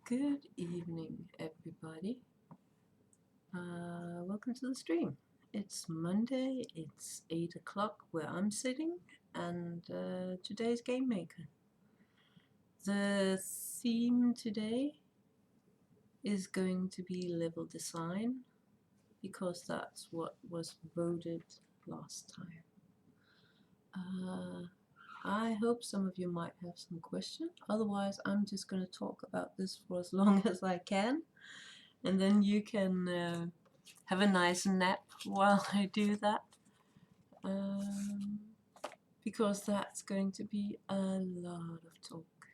Good evening, everybody. Welcome to the stream. It's Monday, it's 8 o'clock where I'm sitting, and today's Gamemaker. The theme today is going to be level design, because that's what was voted last time. I hope some of you might have some questions. Otherwise, I'm just going to talk about this for as long as I can, and then you can have a nice nap while I do that, because that's going to be a lot of talk.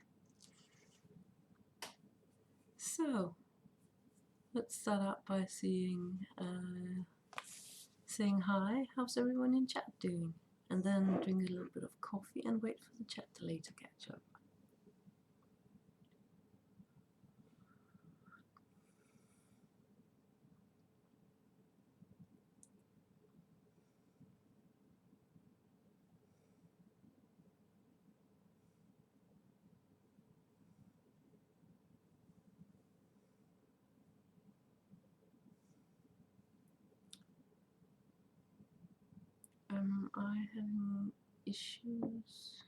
So let's start out by saying hi. How's everyone in chat doing? And then drink a little bit of coffee and wait for the chat to later catch up. Am I having issues?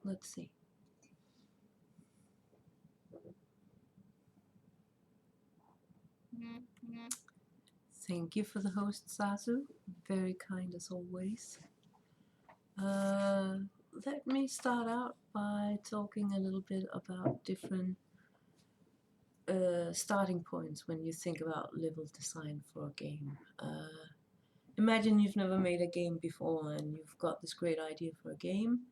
Let's see. Thank you for the host, Sasu. Very kind as always. Let me start out by talking a little bit about different starting points when you think about level design for a game. Imagine you've never made a game before and you've got this great idea for a game.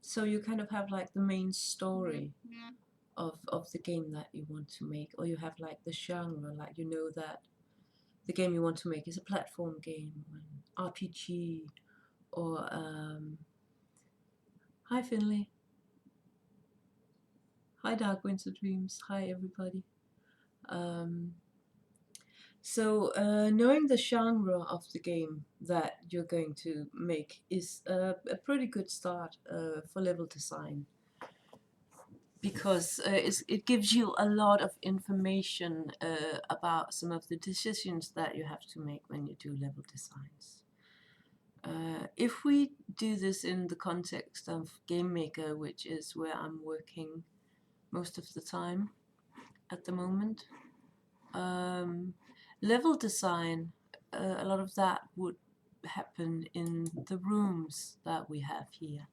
So you kind of have like the main story of the game that you want to make, or you have like the genre, like you know that the game you want to make is a platform game, or an RPG, or hi Finley, hi Dark Winter Dreams, hi everybody. So knowing the genre of the game that you're going to make is a pretty good start for level design, because it gives you a lot of information about some of the decisions that you have to make when you do level designs. If we do this in the context of Gamemaker, which is where I'm working most of the time at the moment, level design, a lot of that would happen in the rooms that we have here.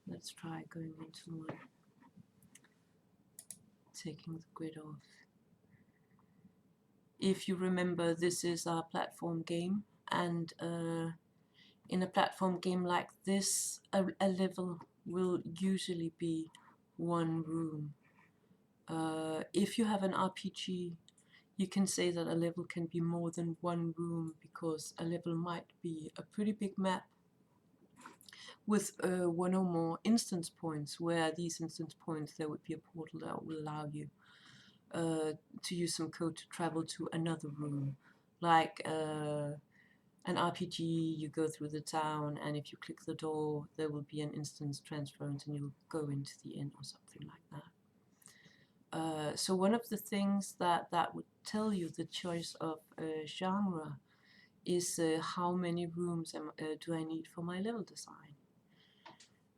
Let's try going into one, taking the grid off. If you remember, this is our platform game, and in a platform game like this, a level will usually be one room. If you have an RPG, you can say that a level can be more than one room, because a level might be a pretty big map with one or more instance points, where these instance points, there would be a portal that will allow you to use some code to travel to another room. Like an RPG, you go through the town, and if you click the door, there will be an instance transference and you'll go into the inn or something like that. So one of the things that would tell you the choice of genre is how many rooms do I need for my level design.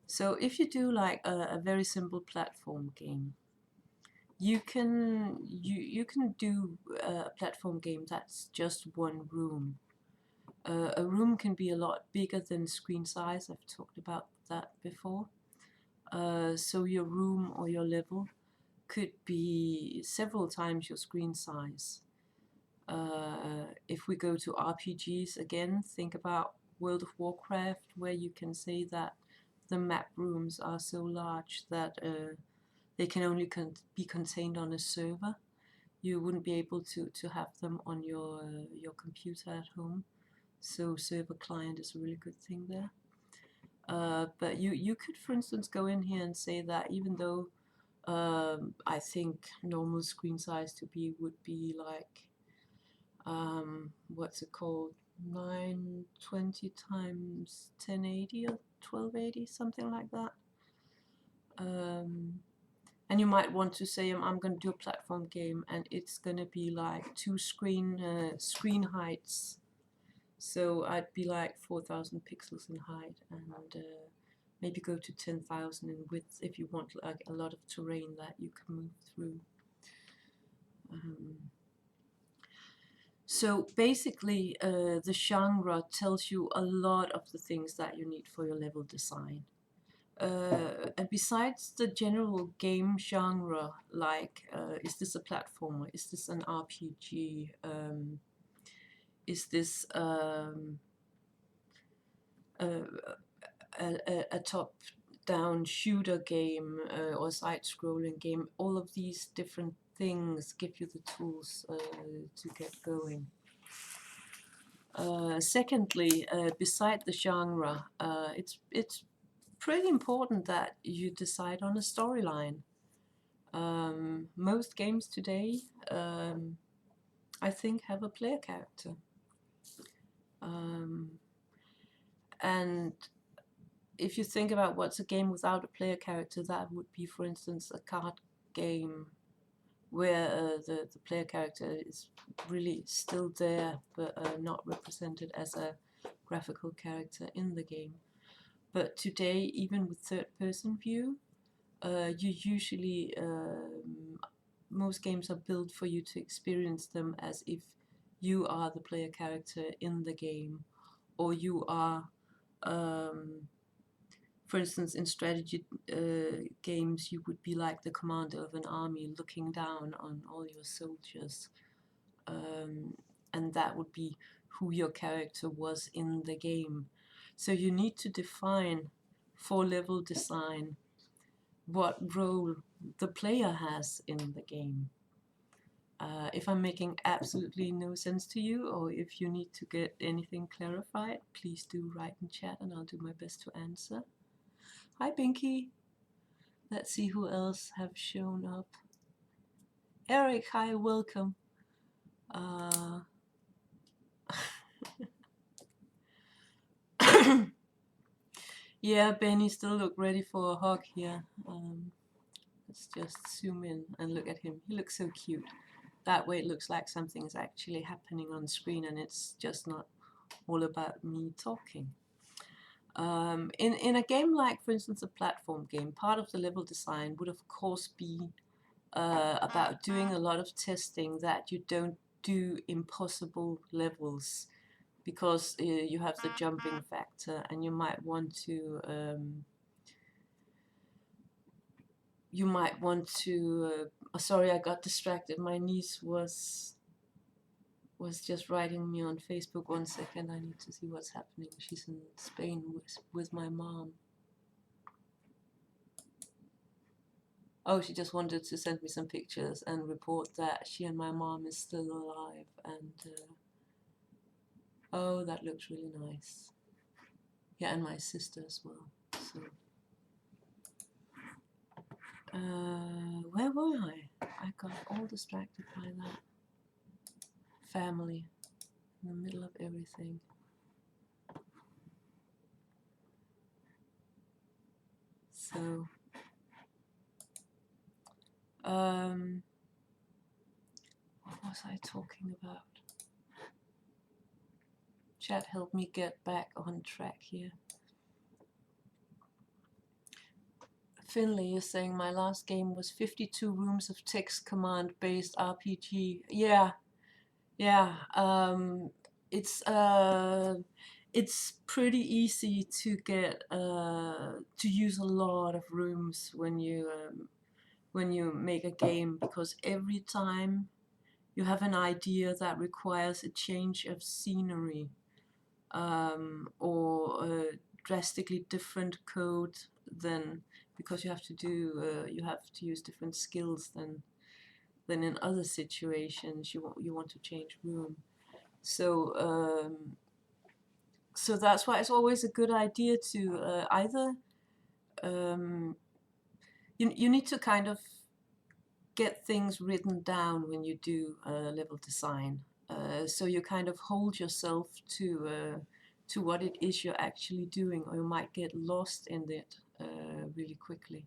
So if you do like a very simple platform game, you can do a platform game that's just one room. A room can be a lot bigger than screen size. I've talked about that before. So your room or your level could be several times your screen size. If we go to RPGs again, think about World of Warcraft, where you can say that the map rooms are so large that they can only be contained on a server. You wouldn't be able to have them on your computer at home. So server client is a really good thing there. But you could, for instance, go in here and say that even though I think normal screen size would be like what's it called, 920 times 1080 or 1280, something like that. And you might want to say, I'm going to do a platform game, and it's going to be like 2 screen heights. So I'd be like 4,000 pixels in height, and maybe go to 10,000 in width if you want like a lot of terrain that you can move through. So basically, the genre tells you a lot of the things that you need for your level design. And besides the general game genre, like is this a platformer, is this an RPG, is this a top-down shooter game or side-scrolling game, all of these different things give you the tools to get going. Secondly, beside the genre, it's pretty important that you decide on a storyline. Most games today, I think, have a player character. And if you think about what's a game without a player character, that would be, for instance, a card game where the player character is really still there, but not represented as a graphical character in the game. But today, even with third-person view, you usually, most games are built for you to experience them as if you are the player character in the game, or you are, for instance, in strategy games, you would be like the commander of an army looking down on all your soldiers. And that would be who your character was in the game. So you need to define for level design what role the player has in the game. If I'm making absolutely no sense to you, or if you need to get anything clarified, please do write in chat and I'll do my best to answer. Hi Binky. Let's see who else have shown up. Eric, hi, welcome. Yeah, Benny still look ready for a hug here. Let's just zoom in and look at him. He looks so cute. That way it looks like something is actually happening on screen and it's just not all about me talking. In a game like, for instance, a platform game, part of the level design would of course be about doing a lot of testing that you don't do impossible levels, because you have the jumping factor, and you might want to sorry, I got distracted. My niece was just writing me on Facebook. 1 second, I need to see what's happening. She's in Spain with my mom. Oh, she just wanted to send me some pictures and report that she and my mom is still alive, and oh, that looks really nice. Yeah, and my sister as well. So where were I? I got all distracted by that. Family in the middle of everything. So what was I talking about? Chat, help me get back on track here. Finley is saying my last game was 52 rooms of text command based RPG. Yeah. It's pretty easy to get to use a lot of rooms when you make a game, because every time you have an idea that requires a change of scenery or a drastically different code, then because you have to use different skills than in other situations, you want to change room. So so that's why it's always a good idea to either you need to kind of get things written down when you do level design, so you kind of hold yourself to to what it is you're actually doing, or you might get lost in it really quickly.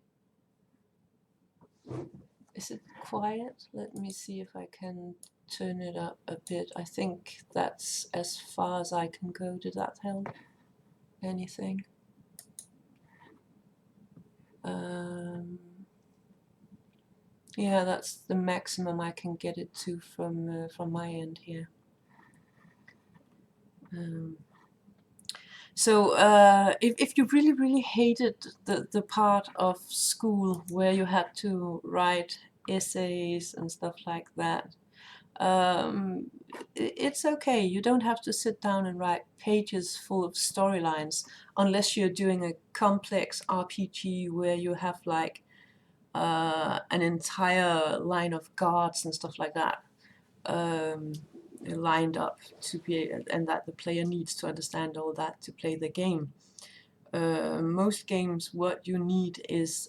Is it quiet? Let me see if I can turn it up a bit. I think that's as far as I can go. Did that help? Anything? Yeah, that's the maximum I can get it to from my end here. So if you really hated the part of school where you had to write essays and stuff like that, it's okay. You don't have to sit down and write pages full of storylines unless you're doing a complex RPG where you have like an entire line of guards and stuff like that lined up to be, and that the player needs to understand all that to play the game. Most games, what you need is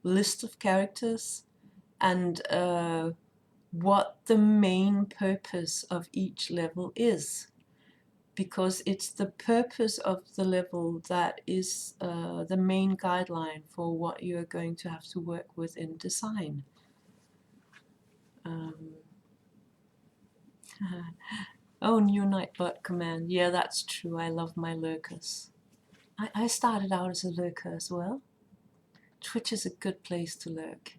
list of characters and what the main purpose of each level is, because it's the purpose of the level that is the main guideline for what you're going to have to work with in design. Oh, new Nightbot command. Yeah, that's true. I love my lurkers. I started out as a lurker as well. Twitch is a good place to lurk.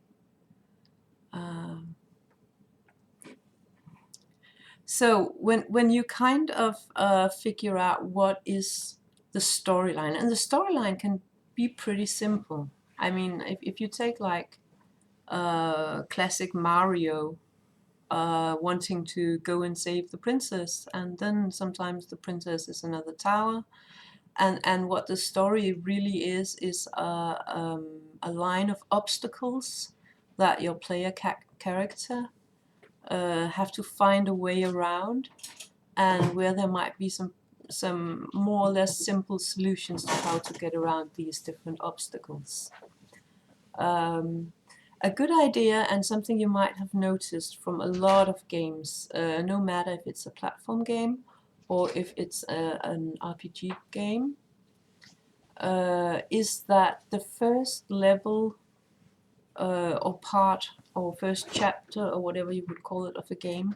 So when you kind of figure out what is the storyline, and the storyline can be pretty simple. I mean, if you take like classic Mario, wanting to go and save the princess, and then sometimes the princess is another tower, and what the story really is a line of obstacles that your player character have to find a way around, and where there might be some more or less simple solutions to how to get around these different obstacles. A good idea, and something you might have noticed from a lot of games, no matter if it's a platform game or if it's an RPG game, is that the first level or part or first chapter or whatever you would call it of a game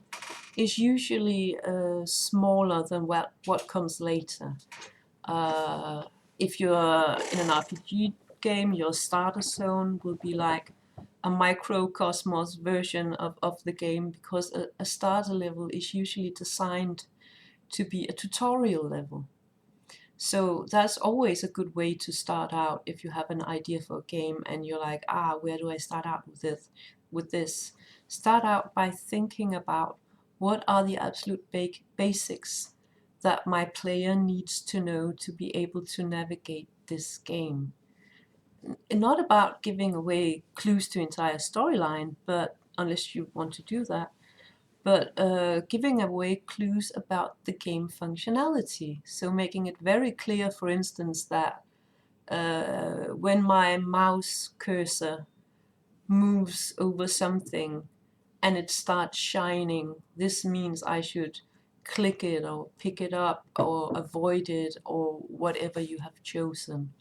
is usually smaller than what comes later. If you're in an RPG game, your starter zone will be like a microcosmos version of the game, because a starter level is usually designed to be a tutorial level. So that's always a good way to start out if you have an idea for a game and you're like, where do I start out with this? Start out by thinking about what are the absolute basics that my player needs to know to be able to navigate this game. Not about giving away clues to entire storyline, but unless you want to do that, but giving away clues about the game functionality. So making it very clear, for instance, that when my mouse cursor moves over something and it starts shining, this means I should click it or pick it up or avoid it or whatever you have chosen.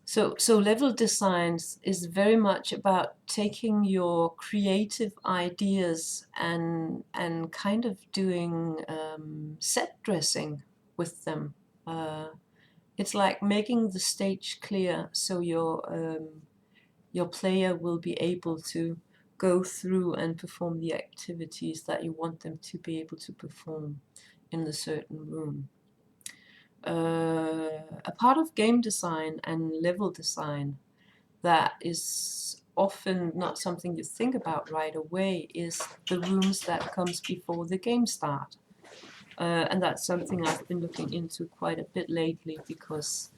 So level designs is very much about taking your creative ideas and kind of doing set dressing with them. It's like making the stage clear so your player will be able to go through and perform the activities that you want them to be able to perform in a certain room. A part of game design and level design that is often not something you think about right away is the rooms that comes before the game start. And that's something I've been looking into quite a bit lately, because,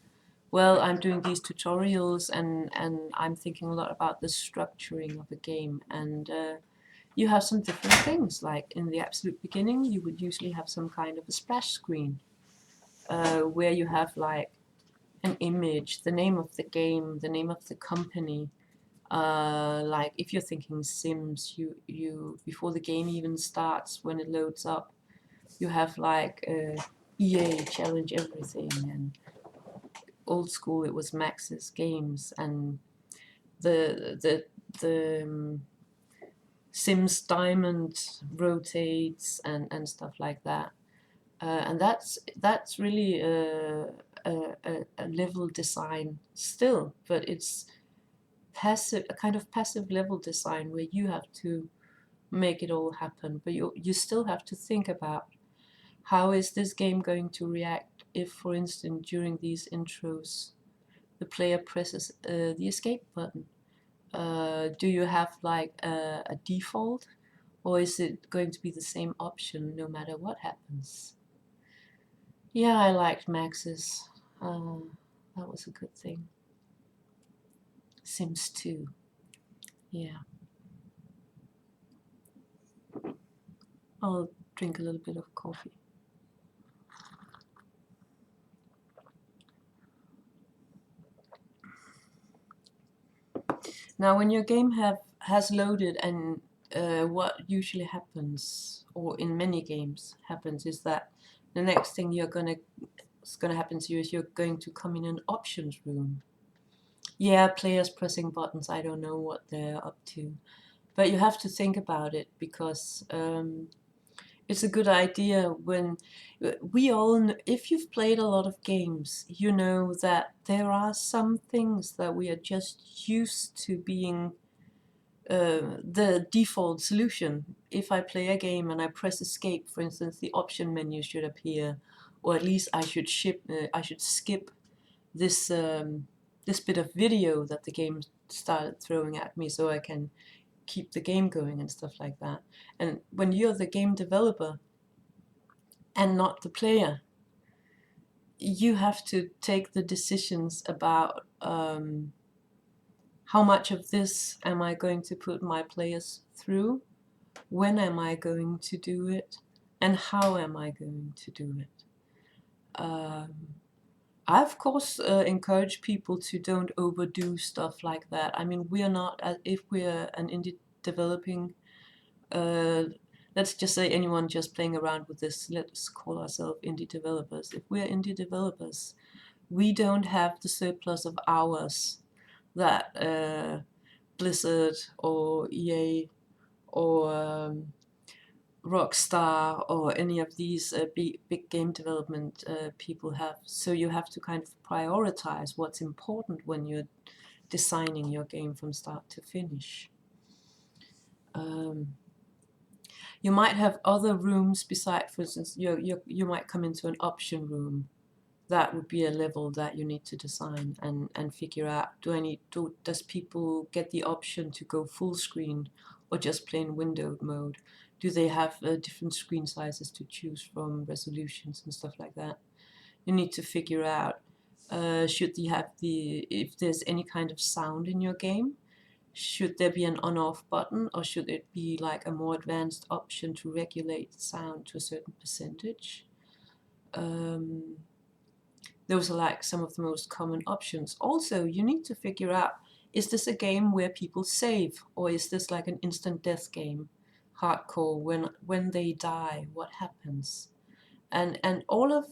well, I'm doing these tutorials and I'm thinking a lot about the structuring of a game, and you have some different things. Like in the absolute beginning, you would usually have some kind of a splash screen where you have like an image, the name of the game, the name of the company. Like if you're thinking Sims, you before the game even starts, when it loads up, You have like EA Challenge Everything, and old school it was Max's Games, and the Sims Diamond rotates and stuff like that. And that's really a level design still, but it's passive, a kind of passive level design where you have to make it all happen, but you still have to think about how is this game going to react if, for instance, during these intros, the player presses the escape button. Do you have like a default, or is it going to be the same option no matter what happens? Yeah, I liked Max's. That was a good thing. Sims 2. Yeah. I'll drink a little bit of coffee. Now, when your game has loaded, and what usually happens, or in many games happens, is that the next thing it's gonna happen to you is you're going to come in an options room. Yeah, players pressing buttons. I don't know what they're up to, but you have to think about it, because it's a good idea when we all if you've played a lot of games, you know that there are some things that we are just used to being the default solution. If I play a game and I press escape, for instance, the option menu should appear, or at least I should skip this this bit of video that the game started throwing at me, so I can keep the game going and stuff like that. And when you're the game developer and not the player, you have to take the decisions about how much of this am I going to put my players through, when am I going to do it, and how am I going to do it. I of course encourage people to don't overdo stuff like that. I mean, we're not, if we're an indie developing, let's just say anyone just playing around with this, let's call ourselves indie developers. If we're indie developers, we don't have the surplus of hours that Blizzard or EA or Rockstar or any of these big game development people have. So you have to kind of prioritize what's important when you're designing your game from start to finish. You might have other rooms beside, for instance, you might come into an option room. That would be a level that you need to design and figure out, does people get the option to go full screen or just plain windowed mode? Do they have different screen sizes to choose from, resolutions and stuff like that? You need to figure out, should they have if there's any kind of sound in your game, should there be an on-off button, or should it be like a more advanced option to regulate sound to a certain percentage? Those are like some of the most common options. Also, you need to figure out, is this a game where people save, or is this like an instant death game, hardcore, when they die, what happens? And all of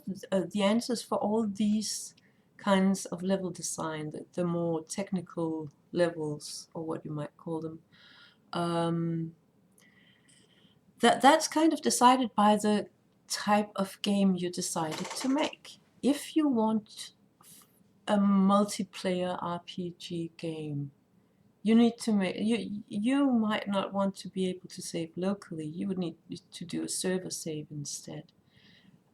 the answers for all these kinds of level design, the more technical levels, or what you might call them, that's kind of decided by the type of game you decided to make. If you want a multiplayer RPG game, you need to make, you might not want to be able to save locally. You would need to do a server save instead.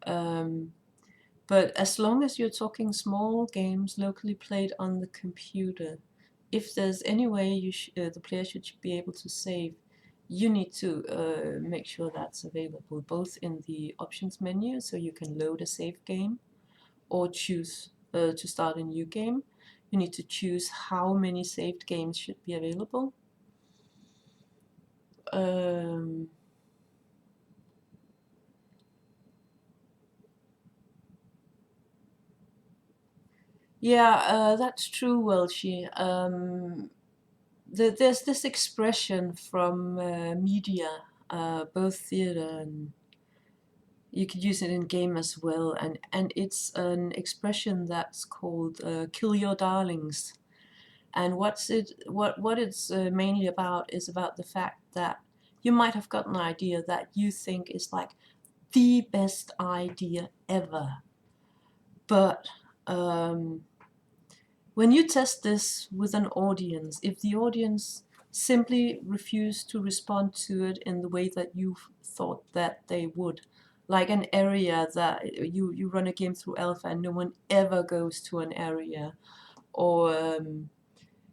But as long as you're talking small games locally played on the computer, if there's any way the player should be able to save, you need to make sure that's available both in the options menu, so you can load a save game or choose to start a new game. You need to choose how many saved games should be available. Yeah, that's true, Welshie. There's this expression from media, both theater and you could use it in game as well, and it's an expression that's called "kill your darlings." And what it's mainly about is about the fact that you might have got an idea that you think is like the best idea ever, but when you test this with an audience, if the audience simply refuse to respond to it in the way that you thought that they would, like an area that you run a game through alpha and no one ever goes to an area, or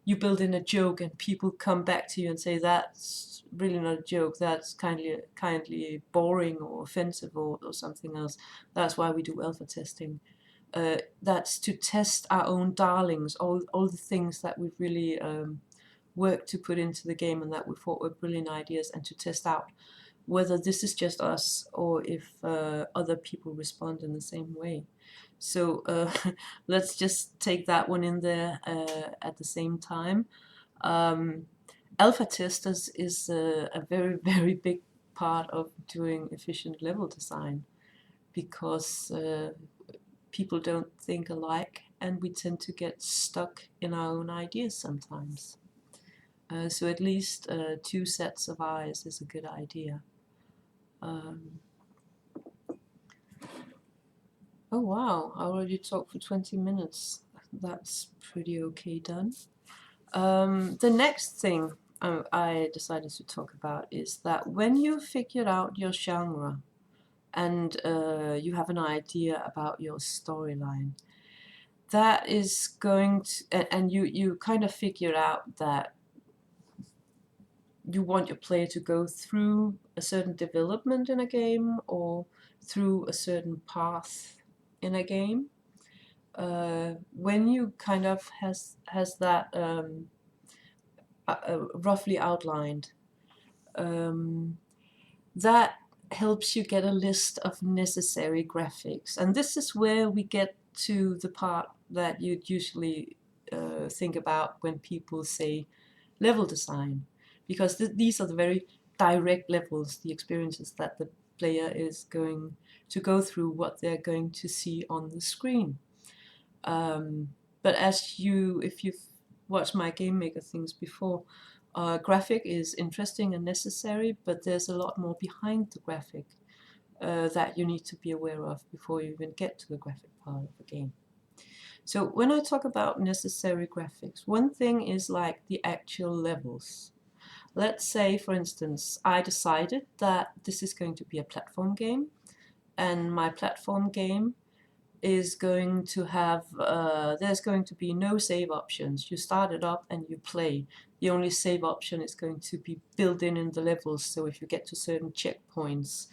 you build in a joke and people come back to you and say that's really not a joke, that's kindly boring or offensive or something else. That's why we do alpha testing. That's to test our own darlings, all the things that we've really worked to put into the game and that we thought were brilliant ideas, and to test out whether this is just us or if other people respond in the same way. So let's just take that one in there at the same time. Alpha testers is a very, very big part of doing efficient level design, because people don't think alike and we tend to get stuck in our own ideas sometimes. So at least 2 sets of eyes is a good idea. Oh wow, I already talked for 20 minutes. That's pretty okay done. The next thing I decided to talk about is that when you figured out your genre and you have an idea about your storyline, that is going to, and you kind of figured out that you want your player to go through a certain development in a game or through a certain path in a game. When you kind of has that roughly outlined, that helps you get a list of necessary graphics. And this is where we get to the part that you'd usually think about when people say level design, because these are the very direct levels, the experiences that the player is going to go through, what they're going to see on the screen. But if you've watched my Gamemaker things before, graphic is interesting and necessary, but there's a lot more behind the graphic that you need to be aware of before you even get to the graphic part of the game. So when I talk about necessary graphics, one thing is like the actual levels. Let's say, for instance, I decided that this is going to be a platform game, and my platform game is going to have, there's going to be no save options. You start it up and you play. The only save option is going to be built in the levels, so if you get to certain checkpoints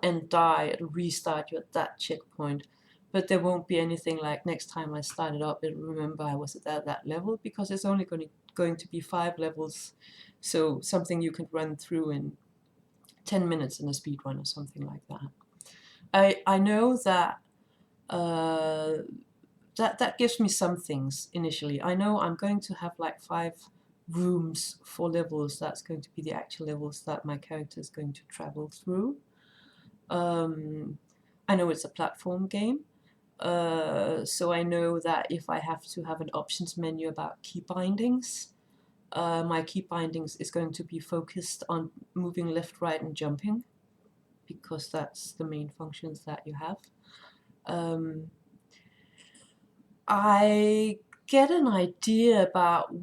and die, it'll restart you at that checkpoint. But there won't be anything like next time I start it up, it'll remember I was at that level, because it's only going to be 5 levels. So something you can run through in 10 minutes in a speed run or something like that. I know that that gives me some things initially. I know I'm going to have like 5 rooms for levels. That's going to be the actual levels that my character is going to travel through. I know it's a platform game, so I know that if I have to have an options menu about key bindings, my key bindings is going to be focused on moving left, right, and jumping, because that's the main functions that you have. I get an idea about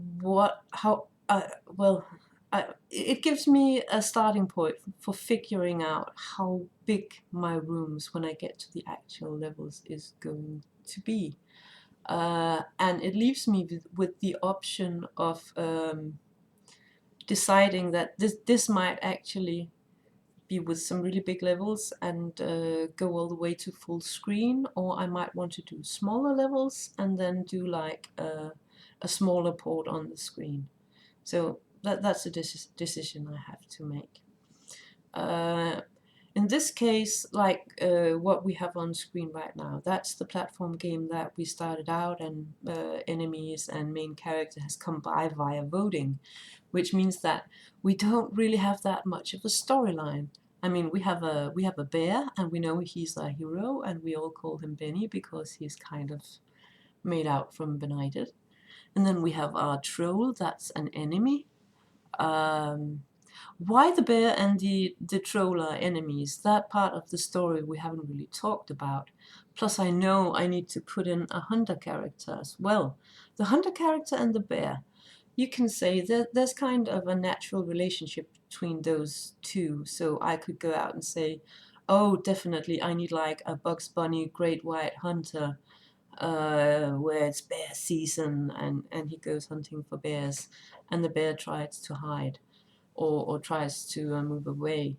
it gives me a starting point for figuring out how big my rooms, when I get to the actual levels, is going to be. And it leaves me with the option of deciding that this might actually be with some really big levels and go all the way to full screen, or I might want to do smaller levels and then do like a smaller port on the screen. So that's a decision I have to make. In this case, like what we have on screen right now, that's the platform game that we started out, and enemies and main character has come by via voting, which means that we don't really have that much of a storyline. I mean, we have a bear, and we know he's our hero, and we all call him Benny because he's kind of made out from Benighted. And then we have our troll, that's an enemy. Um, why the bear and the troll are enemies, that part of the story we haven't really talked about. Plus, I know I need to put in a hunter character as well. The hunter character and the bear, you can say that there's kind of a natural relationship between those two. So I could go out and say, oh, definitely, I need like a Bugs Bunny Great White Hunter, where it's bear season, and he goes hunting for bears, and the bear tries to hide or tries to move away.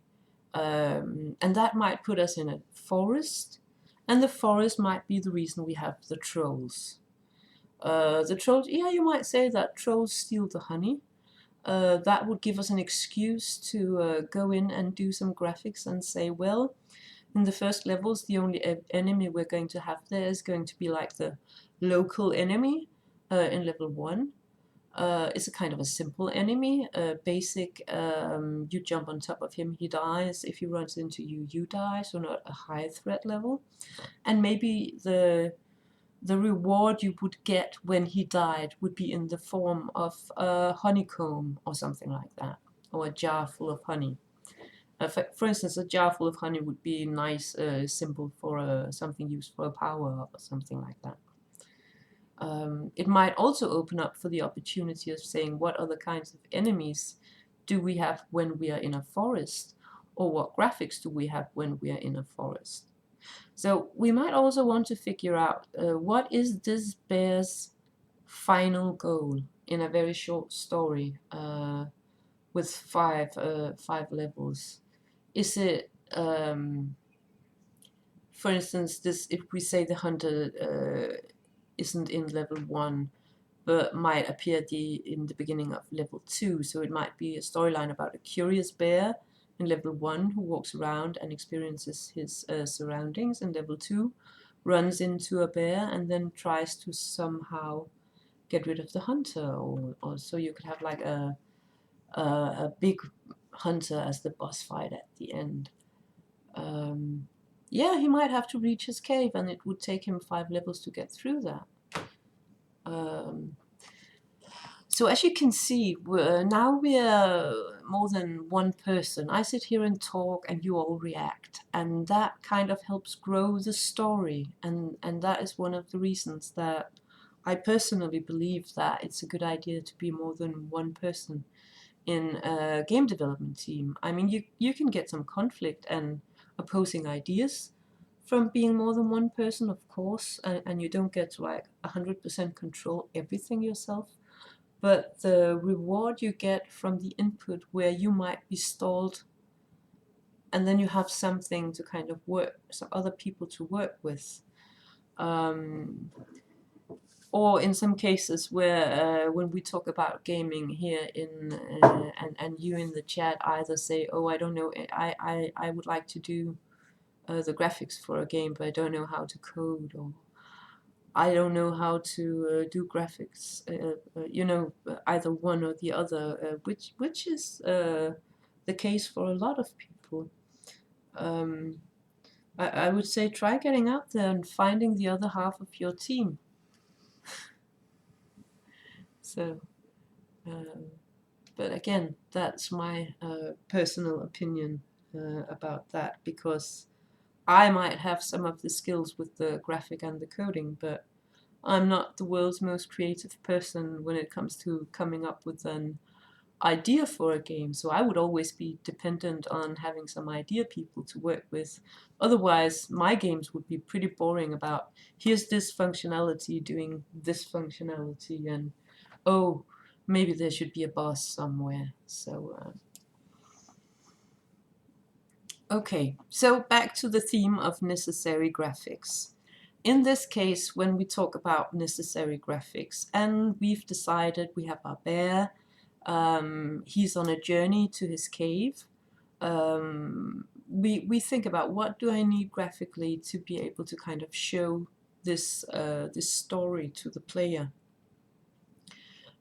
And that might put us in a forest, and the forest might be the reason we have the trolls. The trolls, yeah, you might say that trolls steal the honey. That would give us an excuse to go in and do some graphics and say, well, in the first levels, the only enemy we're going to have there is going to be like the local enemy in level 1. It's a kind of a simple enemy, basic, you jump on top of him, he dies, if he runs into you, you die, so not a high threat level. And maybe the reward you would get when he died would be in the form of a honeycomb or something like that, or a jar full of honey. For instance, a jar full of honey would be nice, simple for something used for a power or something like that. It might also open up for the opportunity of saying what other kinds of enemies do we have when we are in a forest, or what graphics do we have when we are in a forest. So we might also want to figure out what is this bear's final goal in a very short story with five levels. Is it, for instance, this, if we say the hunter isn't in level 1, but might appear in the beginning of level 2, so it might be a storyline about a curious bear in level 1 who walks around and experiences his surroundings, and level 2 runs into a bear and then tries to somehow get rid of the hunter, or so you could have like a big hunter as the boss fight at the end. Yeah, he might have to reach his cave, and it would take him 5 levels to get through that. So as you can see, now we're more than one person. I sit here and talk, and you all react, and that kind of helps grow the story, and that is one of the reasons that I personally believe that it's a good idea to be more than one person in a game development team. I mean, you can get some conflict and opposing ideas from being more than one person, of course, and you don't get to like 100% control everything yourself. But the reward you get from the input where you might be stalled, and then you have something to kind of work, some other people to work with. Or in some cases where when we talk about gaming here and you in the chat either say, oh, I don't know, I would like to do the graphics for a game, but I don't know how to code, or I don't know how to do graphics, either one or the other, which is the case for a lot of people. I would say try getting out there and finding the other half of your team. So, but again, that's my personal opinion about that, because I might have some of the skills with the graphic and the coding, but I'm not the world's most creative person when it comes to coming up with an idea for a game. So I would always be dependent on having some idea people to work with. Otherwise, my games would be pretty boring about, here's this functionality doing this functionality, and oh, maybe there should be a boss somewhere. So, okay, so back to the theme of necessary graphics. In this case, when we talk about necessary graphics, and we've decided we have our bear, he's on a journey to his cave, we think about, what do I need graphically to be able to kind of show this story to the player.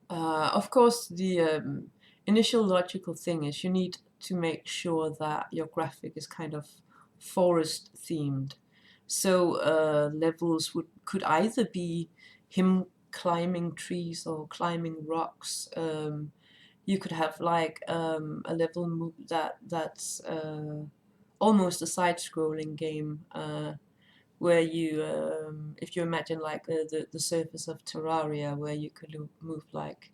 Of course, the initial logical thing is you need to make sure that your graphic is kind of forest themed. So levels could either be him climbing trees or climbing rocks. You could have like a level that's almost a side-scrolling game, where you, if you imagine like the surface of Terraria, where you could move like.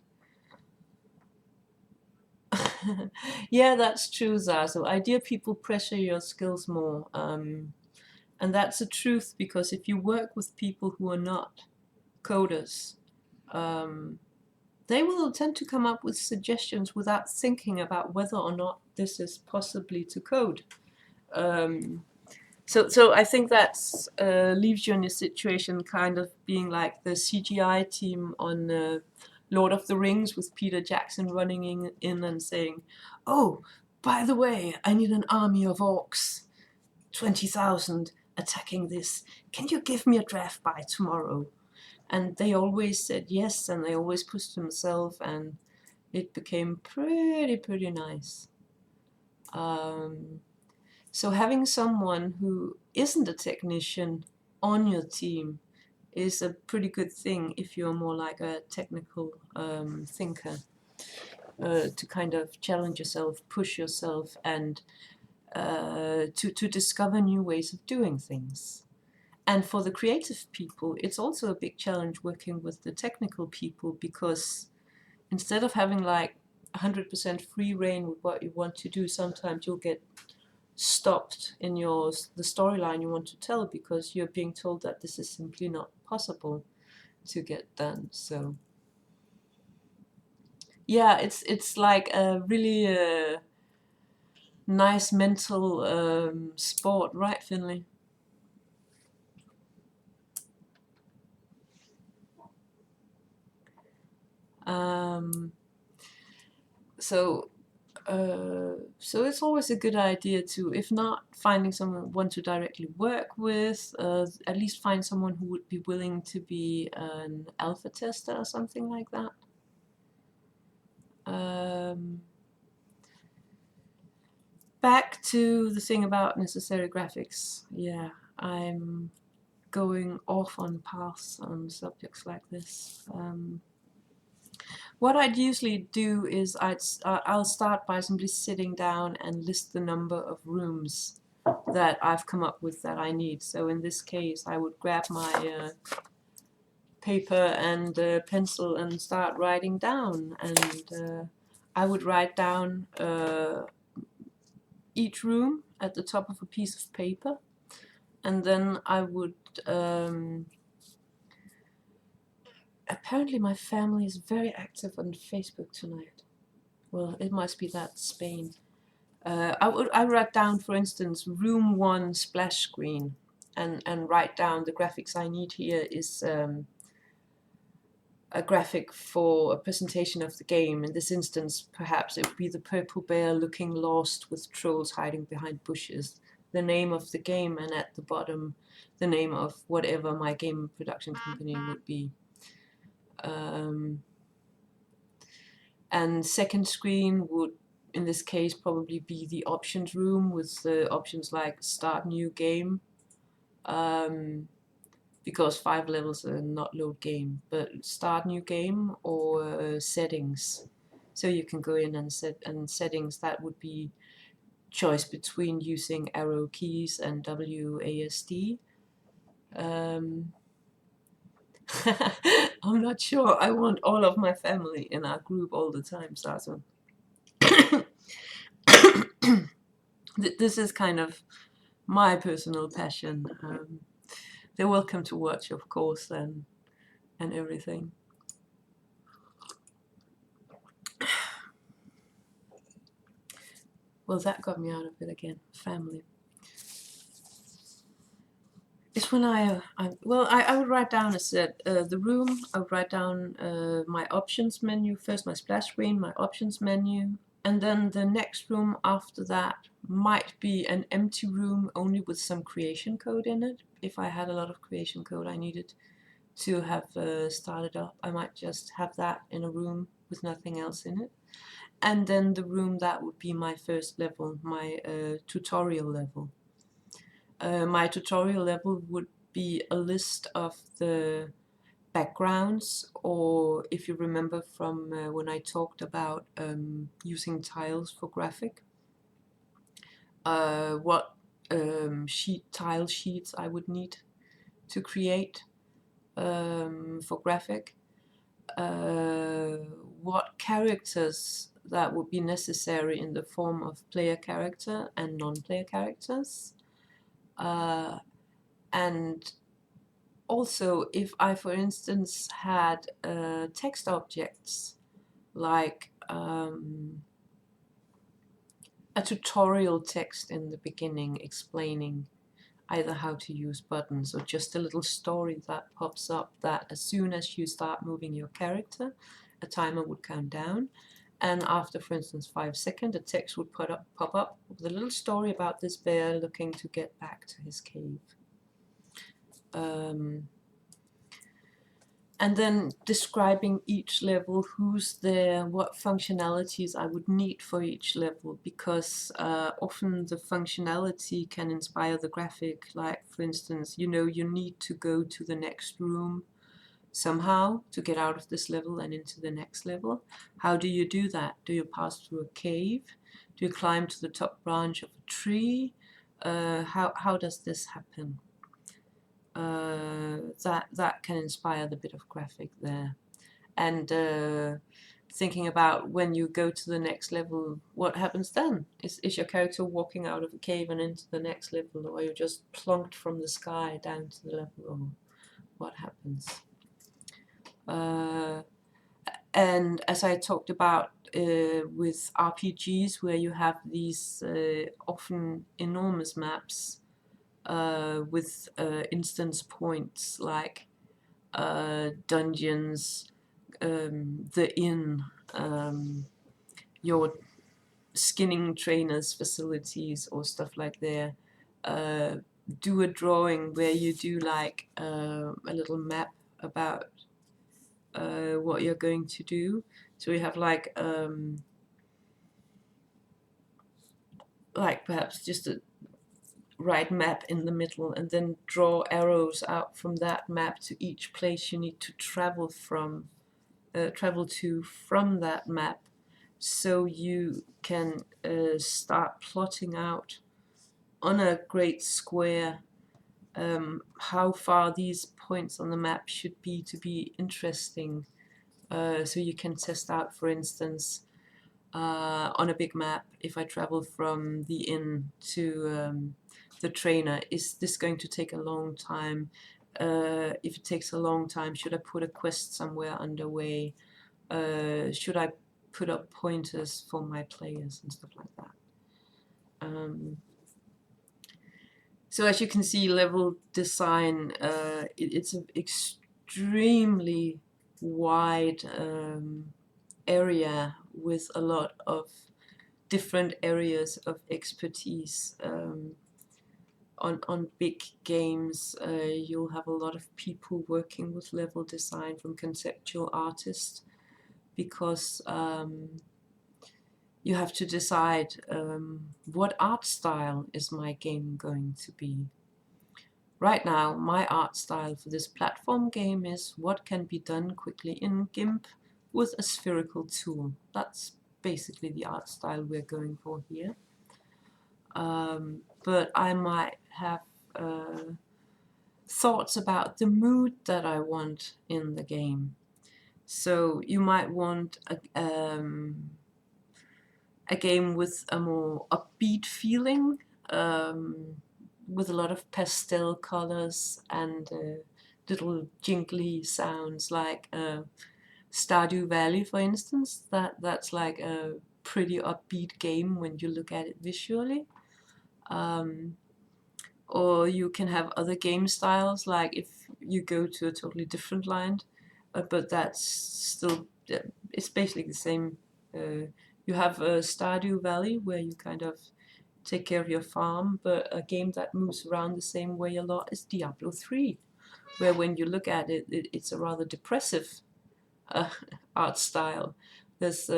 Yeah, that's true, Zazo. Idea people pressure your skills more. And that's the truth, because if you work with people who are not coders, they will tend to come up with suggestions without thinking about whether or not this is possibly to code. So I think that leaves you in a situation kind of being like the CGI team on Lord of the Rings, with Peter Jackson running in and saying, "Oh, by the way, I need an army of orcs, 20,000 attacking this. Can you give me a draft by tomorrow?" And they always said yes, and they always pushed themselves, and it became pretty nice. So having someone who isn't a technician on your team is a pretty good thing if you're more like a technical thinker, to kind of challenge yourself, push yourself, and to discover new ways of doing things. And for the creative people, it's also a big challenge working with the technical people, because instead of having like 100% free reign with what you want to do, sometimes you'll get stopped in the storyline you want to tell, because you're being told that this is simply not possible to get done. So yeah, it's like a really nice mental sport, right, Finley? Um, so so it's always a good idea to, if not finding someone to directly work with, at least find someone who would be willing to be an alpha tester or something like that. Back to the thing about necessary graphics. Yeah, I'm going off on paths on subjects like this. What I'd usually do is I'll start by simply sitting down and list the number of rooms that I've come up with that I need. So in this case, I would grab my paper and pencil and start writing down. And I would write down each room at the top of a piece of paper. And then I would... apparently my family is very active on Facebook tonight. Well, it must be that Spain. I write down, for instance, room 1 splash screen, and write down the graphics I need here is a graphic for a presentation of the game. In this instance, perhaps it would be the purple bear looking lost with trolls hiding behind bushes, the name of the game, and at the bottom, the name of whatever my game production company would be. And second screen would, in this case, probably be the options room with the options like start new game, because 5 levels are not load game, but start new game or settings. So you can go in and set, and settings, that would be choice between using arrow keys and WASD. I'm not sure I want all of my family in our group all the time, Sato. This is kind of my personal passion. They're welcome to watch, of course, and everything. Well, that got me out of it again. Family. It's when I would write down, as said, the room. I would write down my options menu first, my splash screen, my options menu, and then the next room after that might be an empty room only with some creation code in it. If I had a lot of creation code I needed to have started up, I might just have that in a room with nothing else in it. And then the room that would be my first level, my tutorial level. My tutorial level would be a list of the backgrounds, or if you remember from when I talked about using tiles for graphic, what tile sheets I would need to create for graphic, what characters that would be necessary in the form of player character and non-player characters, and also if I, for instance, had text objects like a tutorial text in the beginning explaining either how to use buttons or just a little story that pops up that as soon as you start moving your character, a timer would count down, and after, for instance, 5 seconds, a text would pop up with a little story about this bear looking to get back to his cave. And then describing each level, who's there, what functionalities I would need for each level, because often the functionality can inspire the graphic. Like, for instance, you know, you need to go to the next room somehow to get out of this level and into the next level. How do you do that? Do you pass through a cave? Do you climb to the top branch of a tree? How does this happen? That can inspire the bit of graphic there. And thinking about when you go to the next level, what happens then? Is your character walking out of a cave and into the next level, or are you just plunked from the sky down to the level, or what happens? And as I talked about with RPGs, where you have these often enormous maps, with instance points like dungeons, the inn, your skinning trainers facilities or stuff like that. Do a drawing where you do like a little map about what you're going to do. So we have like perhaps just a right map in the middle, and then draw arrows out from that map to each place you need to travel to from that map, so you can start plotting out on a great square how far these points on the map should be to be interesting. So you can test out, for instance, on a big map, if I travel from the inn to the trainer, is this going to take a long time? If it takes a long time, should I put a quest somewhere underway? Should I put up pointers for my players and stuff like that? So as you can see, level design, it's an extremely wide area with a lot of different areas of expertise. On big games, you'll have a lot of people working with level design, from conceptual artists, because you have to decide what art style is my game going to be. Right now, my art style for this platform game is what can be done quickly in GIMP with a spherical tool. That's basically the art style we're going for here. But I might have thoughts about the mood that I want in the game. So you might want a game with a more upbeat feeling, with a lot of pastel colors and little jingly sounds, like Stardew Valley, for instance. That's like a pretty upbeat game when you look at it visually. Or you can have other game styles, like if you go to a totally different land, but that's still, it's basically the same. You have a Stardew Valley where you kind of take care of your farm, but a game that moves around the same way a lot is Diablo 3, where when you look at it, it's a rather depressive art style. There's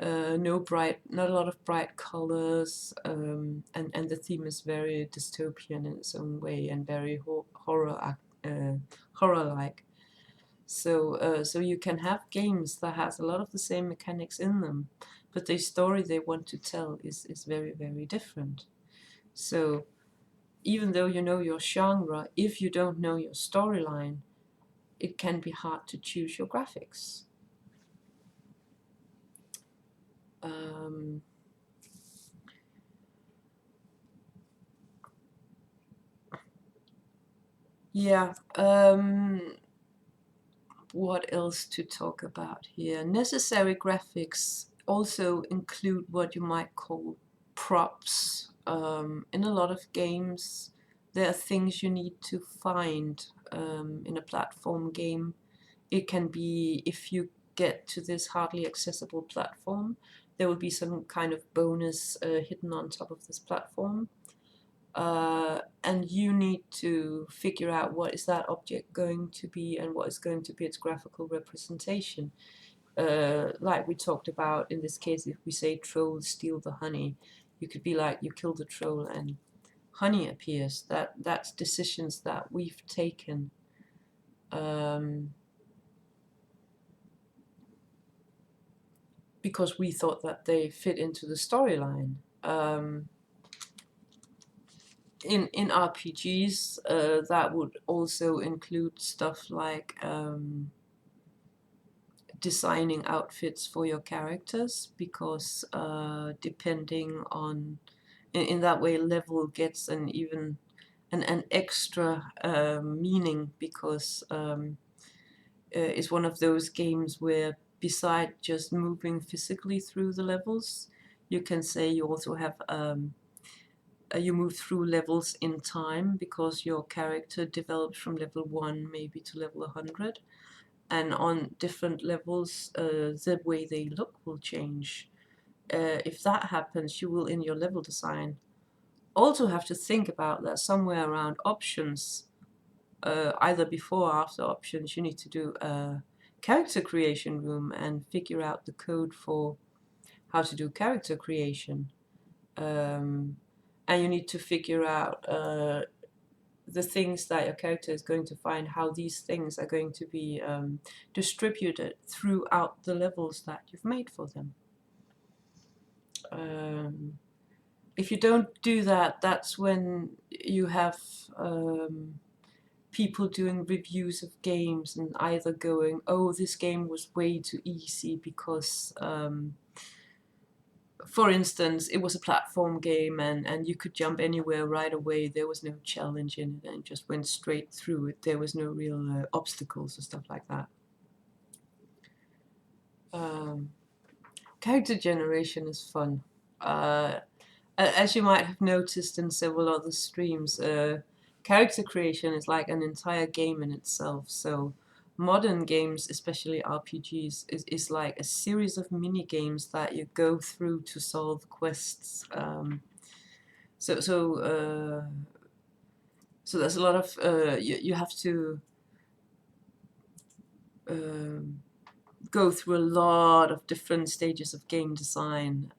not a lot of bright colors, and the theme is very dystopian in its own way and very horror-like. So you can have games that has a lot of the same mechanics in them, but the story they want to tell is very, very different. So even though you know your genre, if you don't know your storyline, it can be hard to choose your graphics. Yeah. What else to talk about here? Necessary graphics also include what you might call props. In a lot of games, there are things you need to find in a platform game. It can be if you get to this hardly accessible platform, there will be some kind of bonus hidden on top of this platform. And you need to figure out what is that object going to be and what is going to be its graphical representation. Like we talked about in this case, if we say trolls steal the honey, you could be like, you kill the troll and honey appears. That's decisions that we've taken. Because we thought that they fit into the storyline. In RPGs, that would also include stuff like designing outfits for your characters, because depending on, in that way, level gets an extra meaning, because it's one of those games where beside just moving physically through the levels, you can say you also have you move through levels in time, because your character develops from level 1 maybe to level 100, and on different levels the way they look will change. If that happens, you will, in your level design, also have to think about that somewhere around options, either before or after options, you need to do a character creation room and figure out the code for how to do character creation. And you need to figure out the things that your character is going to find, how these things are going to be distributed throughout the levels that you've made for them. If you don't do that, that's when you have people doing reviews of games and either going, oh, this game was way too easy because for instance, it was a platform game and you could jump anywhere right away. There was no challenge in it and just went straight through it. There was no real obstacles or stuff like that. Character generation is fun. As you might have noticed in several other streams, character creation is like an entire game in itself. So modern games, especially RPGs, is like a series of mini games that you go through to solve quests. So there's a lot of you have to go through a lot of different stages of game design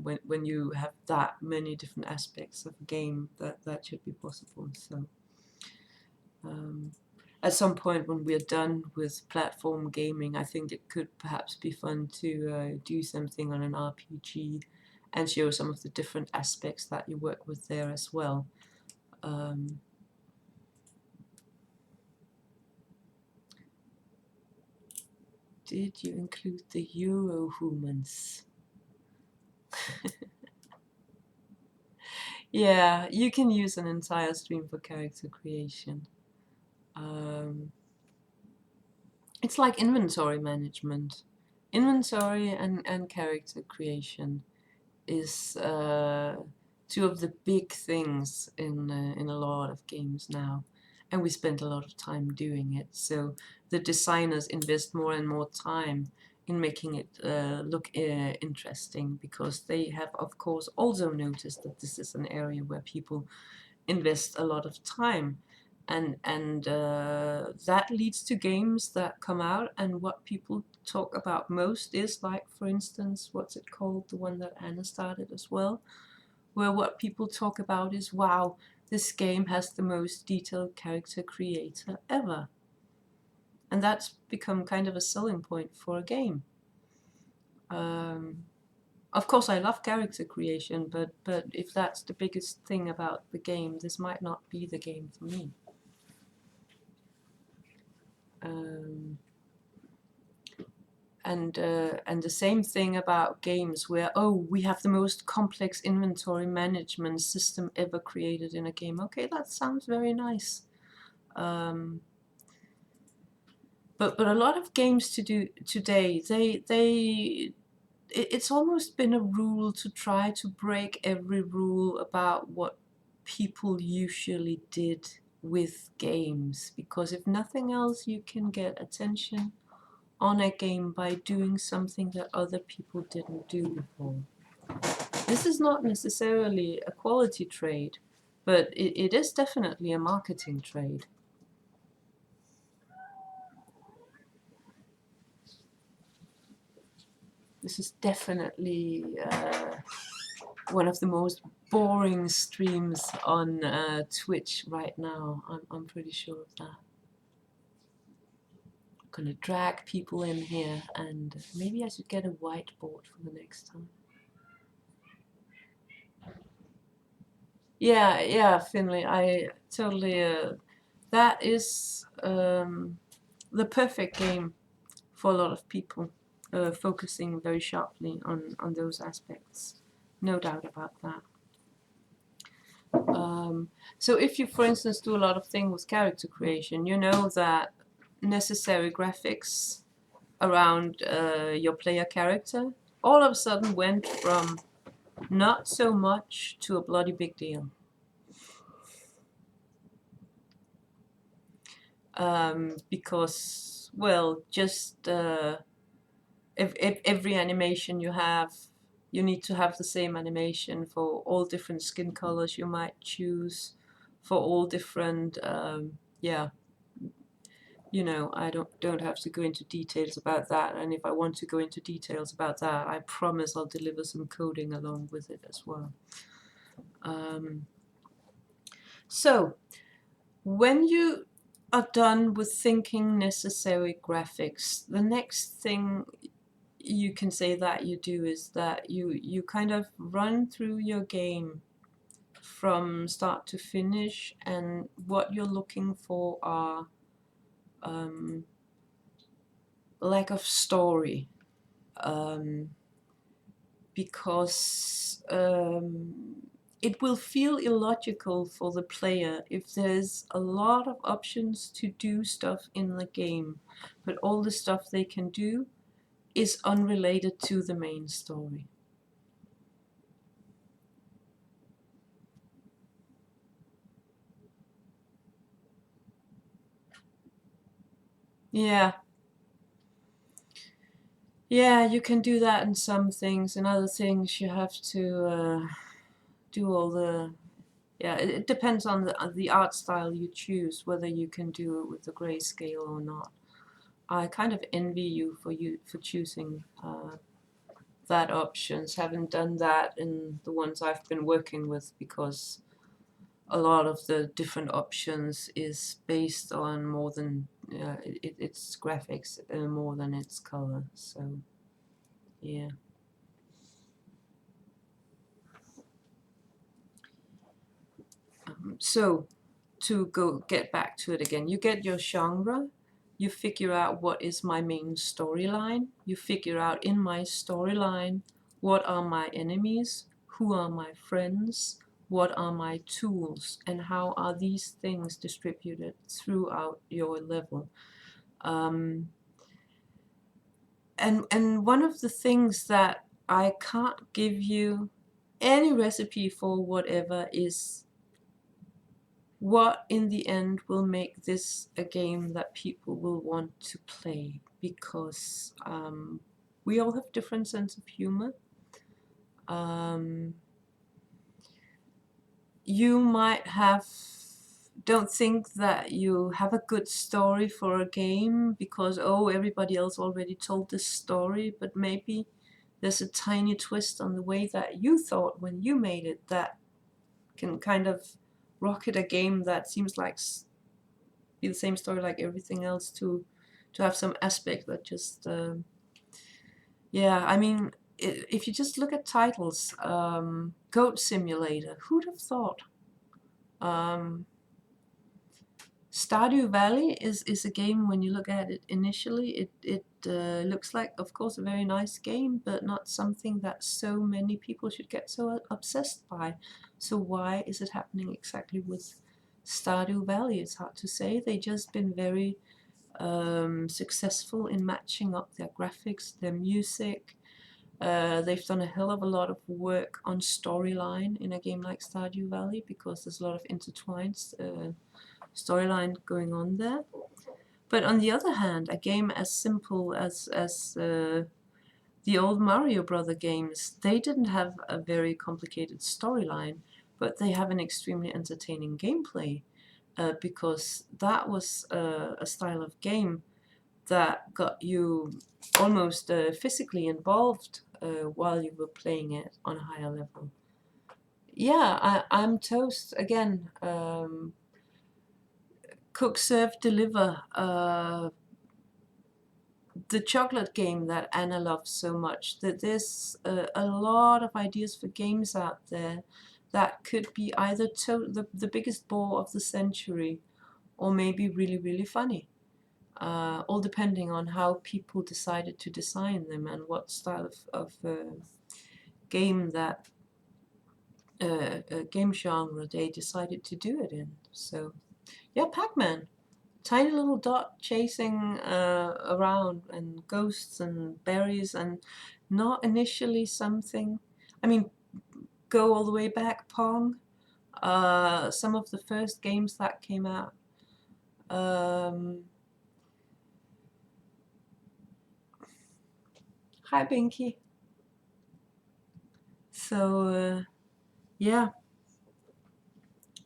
when you have that many different aspects of a game. That should be possible. So at some point when we're done with platform gaming, I think it could perhaps be fun to do something on an RPG and show some of the different aspects that you work with there as well. Did you include the Eurohumans? Yeah, you can use an entire stream for character creation. It's like inventory management. Inventory and character creation is two of the big things in a lot of games now, and we spend a lot of time doing it. So the designers invest more and more time in making it look interesting, because they have, of course, also noticed that this is an area where people invest a lot of time. and that leads to games that come out, and what people talk about most is, like, for instance, what's it called, the one that Anna started as well, where what people talk about is, wow, this game has the most detailed character creator ever. And that's become kind of a selling point for a game. Of course, I love character creation, but if that's the biggest thing about the game, this might not be the game for me. And the same thing about games where, oh, we have the most complex inventory management system ever created in a game. Okay, that sounds very nice. But a lot of games today, it's almost been a rule to try to break every rule about what people usually did with games, because if nothing else, you can get attention on a game by doing something that other people didn't do before. This is not necessarily a quality trade, but it is definitely a marketing trade. This is definitely one of the most boring streams on Twitch right now. I'm pretty sure of that. I'm gonna drag people in here, and maybe I should get a whiteboard for the next time. Yeah, Finley, I totally. That is the perfect game for a lot of people, focusing very sharply on those aspects. No doubt about that. So if you, for instance, do a lot of things with character creation, you know that necessary graphics around your player character all of a sudden went from not so much to a bloody big deal. Because, well, just if every animation you have, you need to have the same animation for all different skin colors you might choose, for all different, yeah, you know, I don't have to go into details about that. And if I want to go into details about that, I promise I'll deliver some coding along with it as well. So when you are done with thinking necessary graphics, the next thing you can say that you do is that you kind of run through your game from start to finish, and what you're looking for are lack of story, because it will feel illogical for the player if there's a lot of options to do stuff in the game, but all the stuff they can do is unrelated to the main story. Yeah. Yeah, you can do that in some things. In other things, you have to do all the... Yeah, it depends on the art style you choose, whether you can do it with the grayscale or not. I kind of envy you for choosing that options. Haven't done that in the ones I've been working with, because a lot of the different options is based on more than it's graphics more than its color. So yeah. So to get back to it again, you get your genre, you figure out what is my main storyline, you figure out in my storyline what are my enemies, who are my friends, what are my tools, and how are these things distributed throughout your level. And one of the things that I can't give you any recipe for whatever is what in the end will make this a game that people will want to play, because we all have different sense of humor. You might have don't think that you have a good story for a game because, oh, everybody else already told this story, but maybe there's a tiny twist on the way that you thought when you made it that can kind of rocket a game that seems like be the same story like everything else, to have some aspect that just yeah, I mean, if you just look at titles, Goat Simulator, who'd have thought? um, Stardew Valley is a game, when you look at it initially, it looks like, of course, a very nice game, but not something that so many people should get so obsessed by. So why is it happening exactly with Stardew Valley? It's hard to say. They've just been very successful in matching up their graphics, their music. They've done a hell of a lot of work on storyline in a game like Stardew Valley because there's a lot of intertwined storyline going on there. But on the other hand, a game as simple as the old Mario Brother games, they didn't have a very complicated storyline, but they have an extremely entertaining gameplay because that was a style of game that got you almost physically involved while you were playing it on a higher level. Yeah, I'm toast again. Cook, serve, deliver. The chocolate game that Anna loves so much. That there's a lot of ideas for games out there that could be either the biggest bore of the century, or maybe really, really funny. All depending on how people decided to design them and what style of game that game genre they decided to do it in. So yeah, Pac-Man. Tiny little dot chasing around, and ghosts and berries, and not initially something. I mean, go all the way back, Pong. Some of the first games that came out. Hi, Binky. So yeah,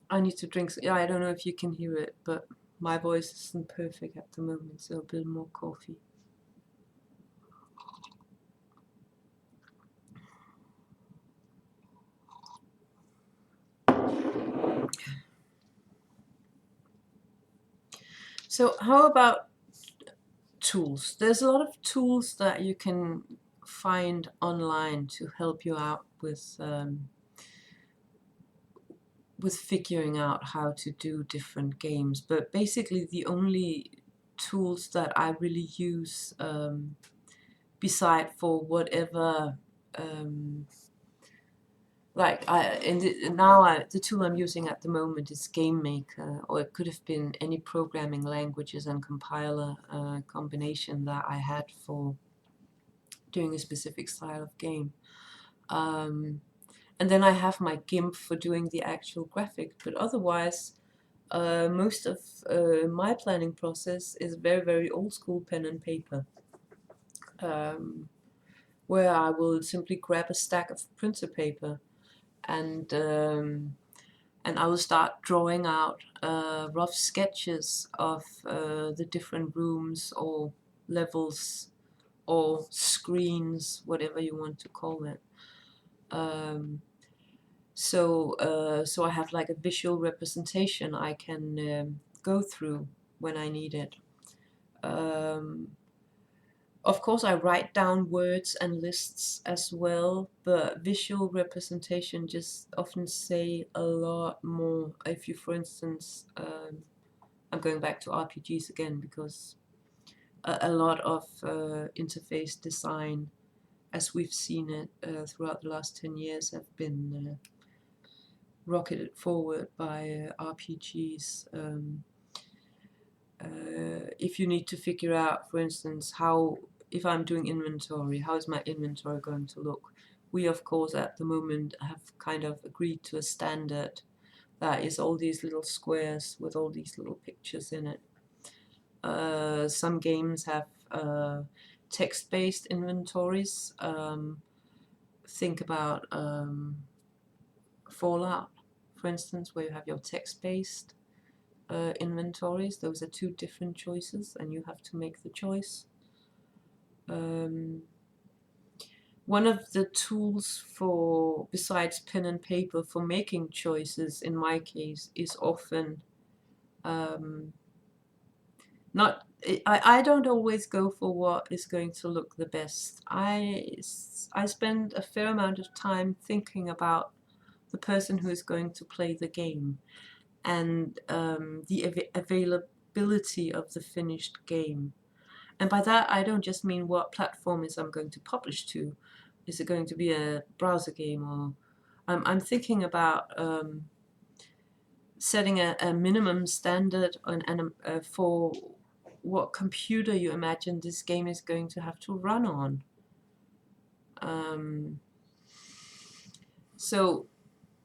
I need to drink. Yeah, I don't know if you can hear it, but my voice isn't perfect at the moment, so a bit more coffee. So how about tools? There's a lot of tools that you can find online to help you out with figuring out how to do different games. But basically, the only tools that I really use, beside for whatever, like the tool I'm using at the moment is Gamemaker, or it could have been any programming languages and compiler combination that I had for doing a specific style of game. And then I have my GIMP for doing the actual graphic, but otherwise, most of my planning process is very, very old school pen and paper, where I will simply grab a stack of printer paper and I will start drawing out rough sketches of the different rooms or levels or screens, whatever you want to call it. So I have like a visual representation I can go through when I need it. Of course, I write down words and lists as well, but visual representation just often say a lot more. If you, for instance, I'm going back to RPGs again because a lot of interface design, as we've seen it throughout the last 10 years, have been rocketed forward by RPGs. If you need to figure out, for instance, if I'm doing inventory, how is my inventory going to look? We, of course, at the moment have kind of agreed to a standard that is all these little squares with all these little pictures in it. Some games have text-based inventories. Think about Fallout, for instance, where you have your text-based inventories. Those are two different choices, and you have to make the choice. One of the tools for, besides pen and paper, for making choices, in my case, is often not. I don't always go for what is going to look the best. I spend a fair amount of time thinking about the person who is going to play the game and the availability of the finished game. And by that, I don't just mean what platform is I'm going to publish to. Is it going to be a browser game, or I'm thinking about setting a minimum standard for what computer you imagine this game is going to have to run on. So,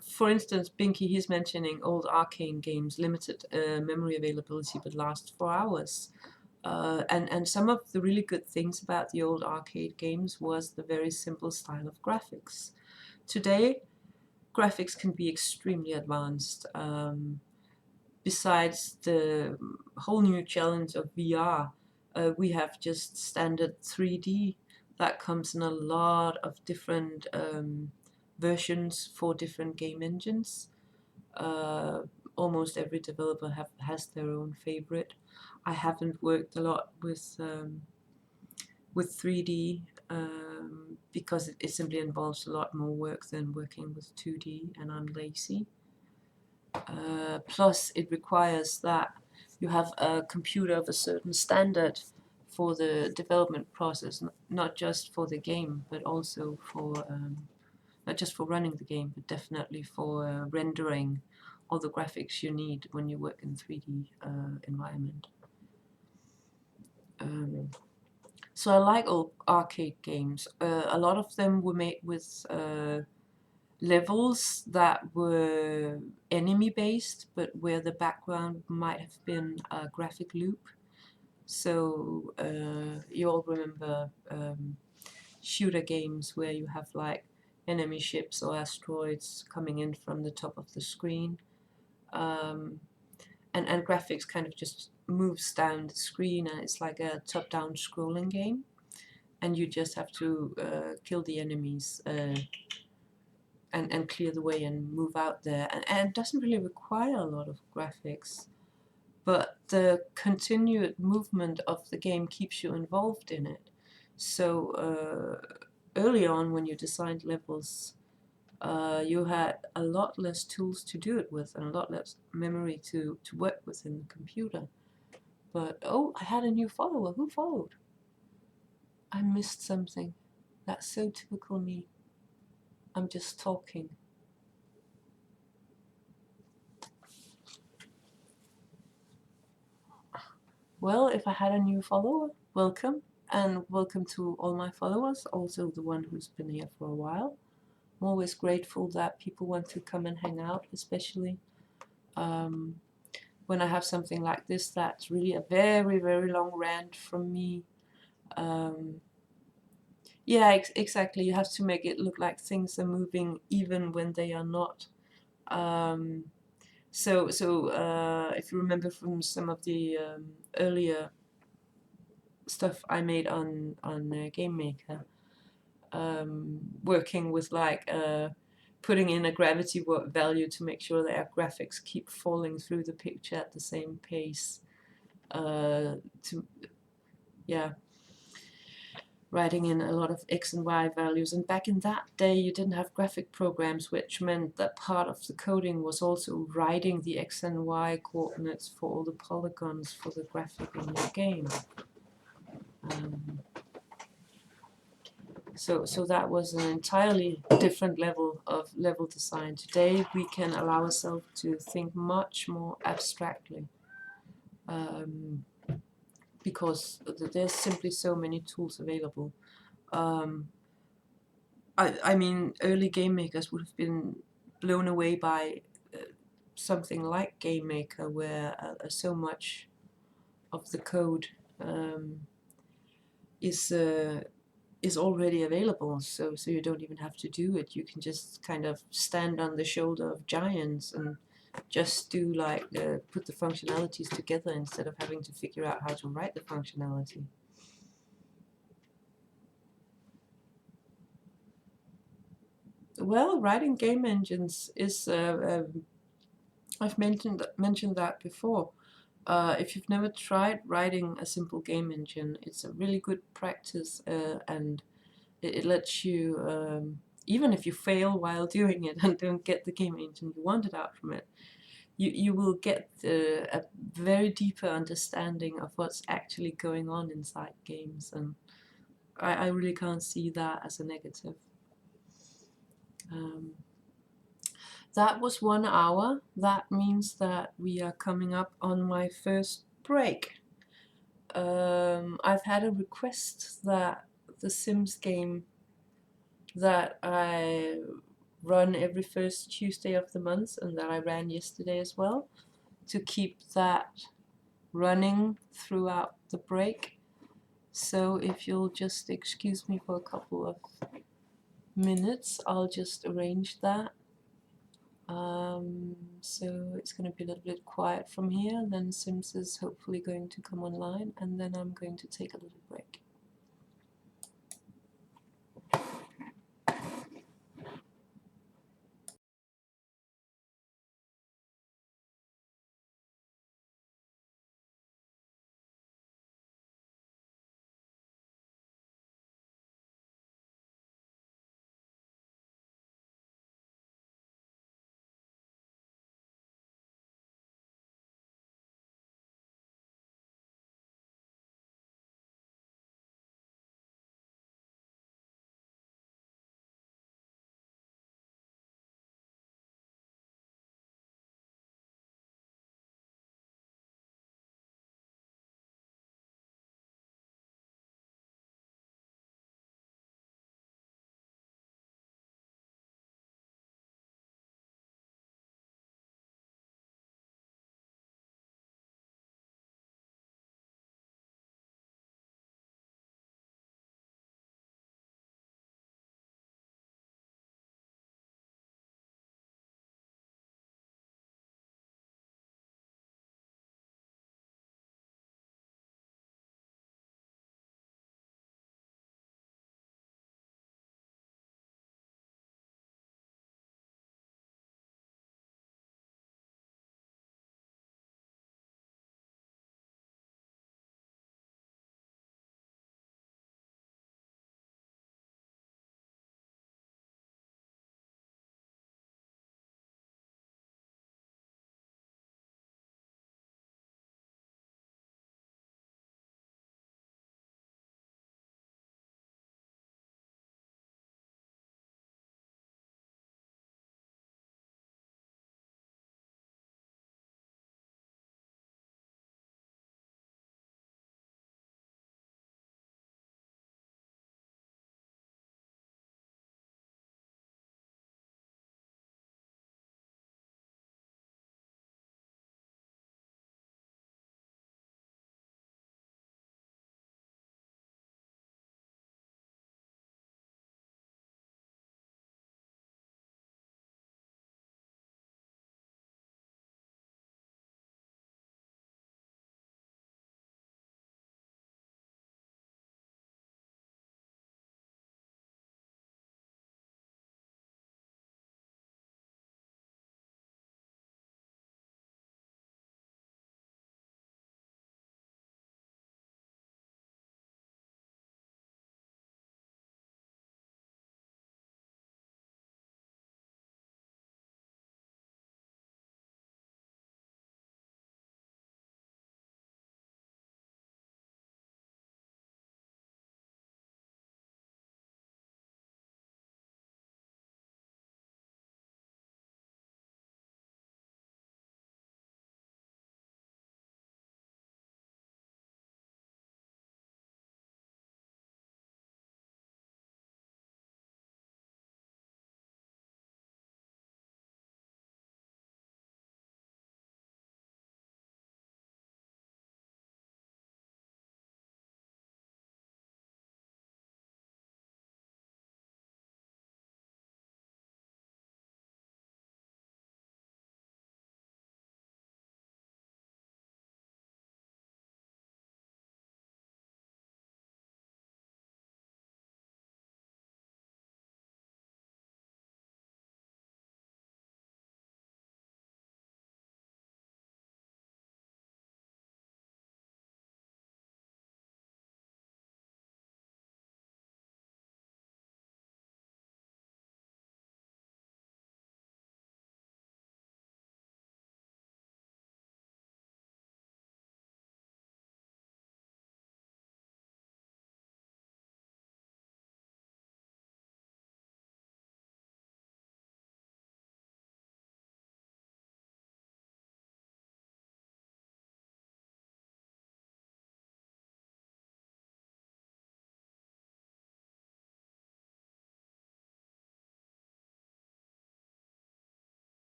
for instance, Binky, he's mentioning old arcane games, limited memory availability, but last 4 hours. And some of the really good things about the old arcade games was the very simple style of graphics. Today, graphics can be extremely advanced. Besides the whole new challenge of VR, we have just standard 3D that comes in a lot of different versions for different game engines. Almost every developer has their own favorite. I haven't worked a lot with 3D because it simply involves a lot more work than working with 2D, and I'm lazy. Plus, it requires that you have a computer of a certain standard for the development process, not just for the game, but also for not just for running the game, but definitely for rendering all the graphics you need when you work in 3D environment. So I like old arcade games. A lot of them were made with levels that were enemy based, but where the background might have been a graphic loop. So you all remember shooter games where you have like enemy ships or asteroids coming in from the top of the screen, and graphics kind of just moves down the screen, and it's like a top-down scrolling game, and you just have to kill the enemies and clear the way and move out there, and it doesn't really require a lot of graphics, but the continued movement of the game keeps you involved in it. So early on, when you designed levels, you had a lot less tools to do it with and a lot less memory to work with in the computer. But oh, I had a new follower. Who followed? I missed something. That's so typical me. I'm just talking. Well, if I had a new follower, welcome. And welcome to all my followers, also the one who's been here for a while. I'm always grateful that people want to come and hang out, especially when I have something like this that's really a very, very long rant from me. Yeah, exactly. You have to make it look like things are moving even when they are not. So if you remember from some of the earlier stuff I made on Gamemaker, working with like putting in a gravity value to make sure that our graphics keep falling through the picture at the same pace. Writing in a lot of X and Y values. And back in that day, you didn't have graphic programs, which meant that part of the coding was also writing the X and Y coordinates for all the polygons for the graphic in your game. So that was an entirely different level of level design. Today, we can allow ourselves to think much more abstractly. Because there's simply so many tools available. I mean, early game makers would have been blown away by something like Gamemaker, where so much of the code is already available. So you don't even have to do it. You can just kind of stand on the shoulder of giants and just do like put the functionalities together instead of having to figure out how to write the functionality. Well, writing game engines is I've mentioned that before. If you've never tried writing a simple game engine, it's a really good practice, and it lets you, even if you fail while doing it and don't get the game engine you wanted out from it, you will get a very deeper understanding of what's actually going on inside games, and I really can't see that as a negative. That was 1 hour. That means that we are coming up on my first break. I've had a request that the Sims game that I run every first Tuesday of the month and that I ran yesterday as well, to keep that running throughout the break. So if you'll just excuse me for a couple of minutes, I'll just arrange that. So it's going to be a little bit quiet from here, then Sims is hopefully going to come online, and then I'm going to take a little break.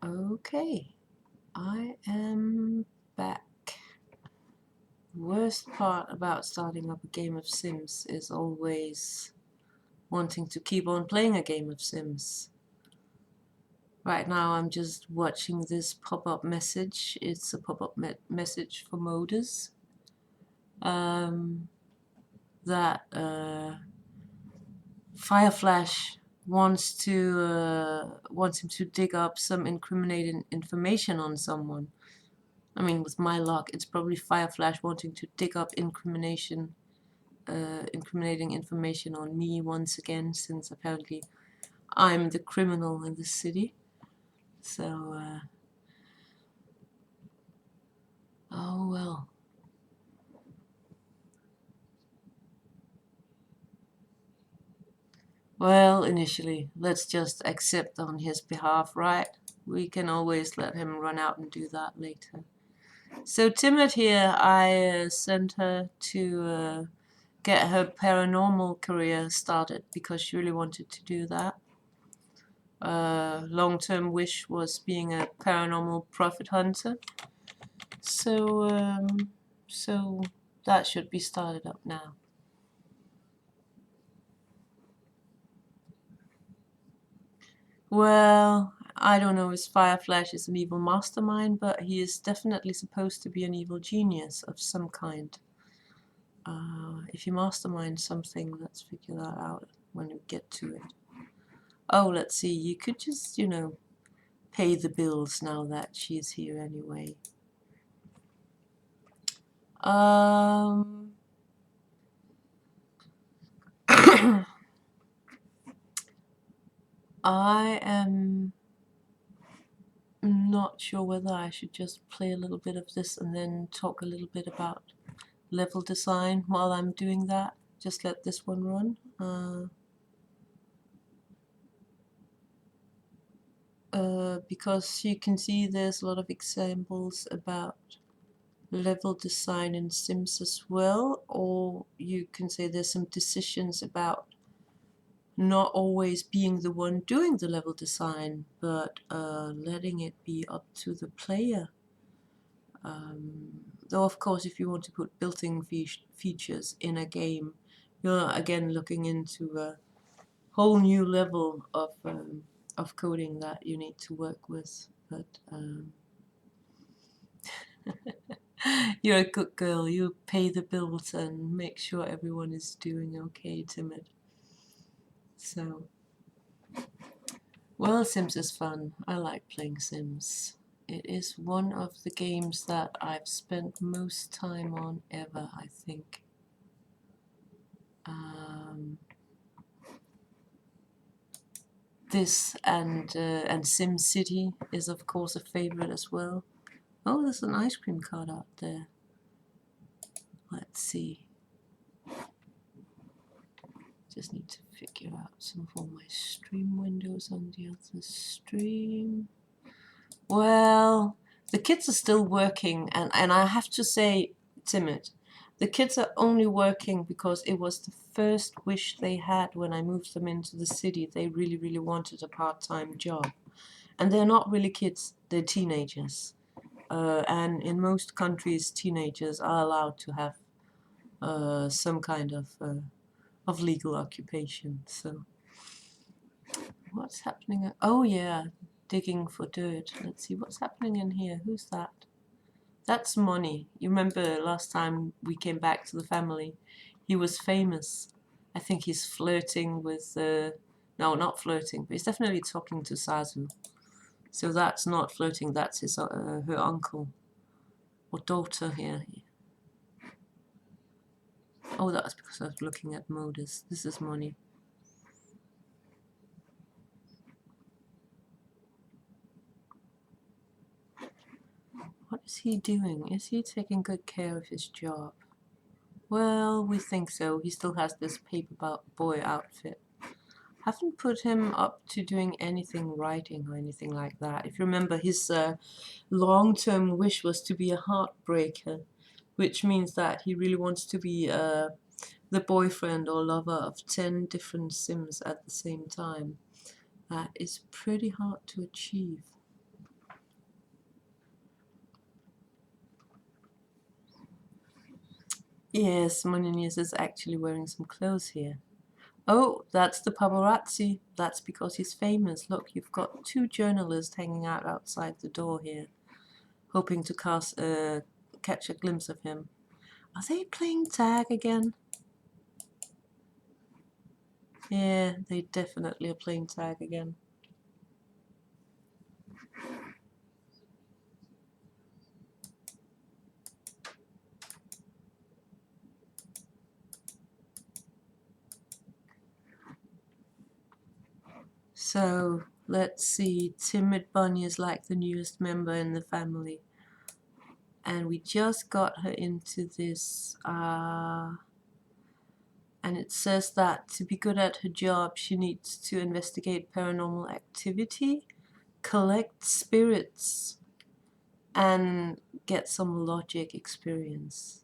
Okay, I am back. The worst part about starting up a game of Sims is always wanting to keep on playing a game of Sims. Right now I'm just watching this pop-up message. It's a pop-up message for moders that Fireflash wants him to dig up some incriminating information on someone. I mean, with my luck, it's probably Fireflash wanting to dig up incriminating information on me once again, since apparently I'm the criminal in the city. So, oh well. Well, initially, let's just accept on his behalf, right? We can always let him run out and do that later. So Timid here, I sent her to get her paranormal career started because she really wanted to do that. Long-term wish was being a paranormal profit hunter. So, so that should be started up now. Well, I don't know if Fireflash is an evil mastermind, but he is definitely supposed to be an evil genius of some kind. If you mastermind something, let's figure that out when we get to it. Oh, let's see, you could just, pay the bills now that she's here anyway. I am not sure whether I should just play a little bit of this and then talk a little bit about level design while I'm doing that. Just let this one run. Because you can see there's a lot of examples about level design in Sims as well, or you can say there's some decisions about not always being the one doing the level design, but letting it be up to the player. Though of course if you want to put built-in features in a game, you're again looking into a whole new level of coding that you need to work with. But you're a good girl, you pay the bills and make sure everyone is doing okay, Timid. So, well, Sims is fun. I like playing Sims. It is one of the games that I've spent most time on ever, I think. This and SimCity is of course a favorite as well. Oh, there's an ice cream cart out there. Let's see. Just need to figure out some of my stream windows on the other stream. Well, the kids are still working, and I have to say, Timid, the kids are only working because it was the first wish they had when I moved them into the city. They really, really wanted a part-time job. And they're not really kids, they're teenagers. And in most countries, teenagers are allowed to have some kind of legal occupation. So, what's happening? Oh yeah, digging for dirt. Let's see what's happening in here. Who's that? That's Money. You remember last time we came back to the family? He was famous. I think he's flirting with. No, not flirting, but he's definitely talking to Sazu. So that's not flirting. That's his her uncle or daughter here. Oh, that's because I was looking at Modus. This is Money. What is he doing? Is he taking good care of his job? Well, we think so. He still has this paper boy outfit. Haven't put him up to doing anything writing or anything like that. If you remember, his long-term wish was to be a heartbreaker, which means that he really wants to be the boyfriend or lover of 10 different Sims at the same time. That is pretty hard to achieve. Yes, Moninius is actually wearing some clothes here. Oh, that's the paparazzi. That's because he's famous. Look, you've got 2 journalists hanging out outside the door here, hoping to catch a glimpse of him. Are they playing tag again? Yeah, they definitely are playing tag again. So, let's see. Timid Bunny is like the newest member in the family. And we just got her into this, and it says that to be good at her job, she needs to investigate paranormal activity, collect spirits, and get some logic experience.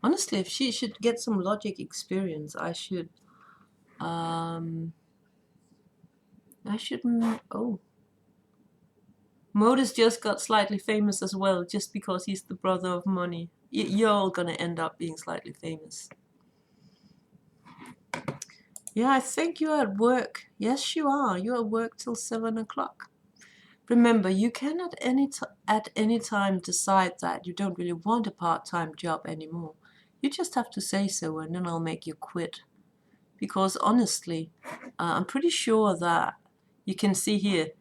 Honestly, if she should get some logic experience, I should, oh. Modus just got slightly famous as well, just because he's the brother of Money. You're all gonna end up being slightly famous. Yeah, I think you're at work. Yes, you are. You're at work till 7 o'clock. Remember, you can at any time decide that you don't really want a part-time job anymore. You just have to say so, and then I'll make you quit. Because honestly, I'm pretty sure that you can see here,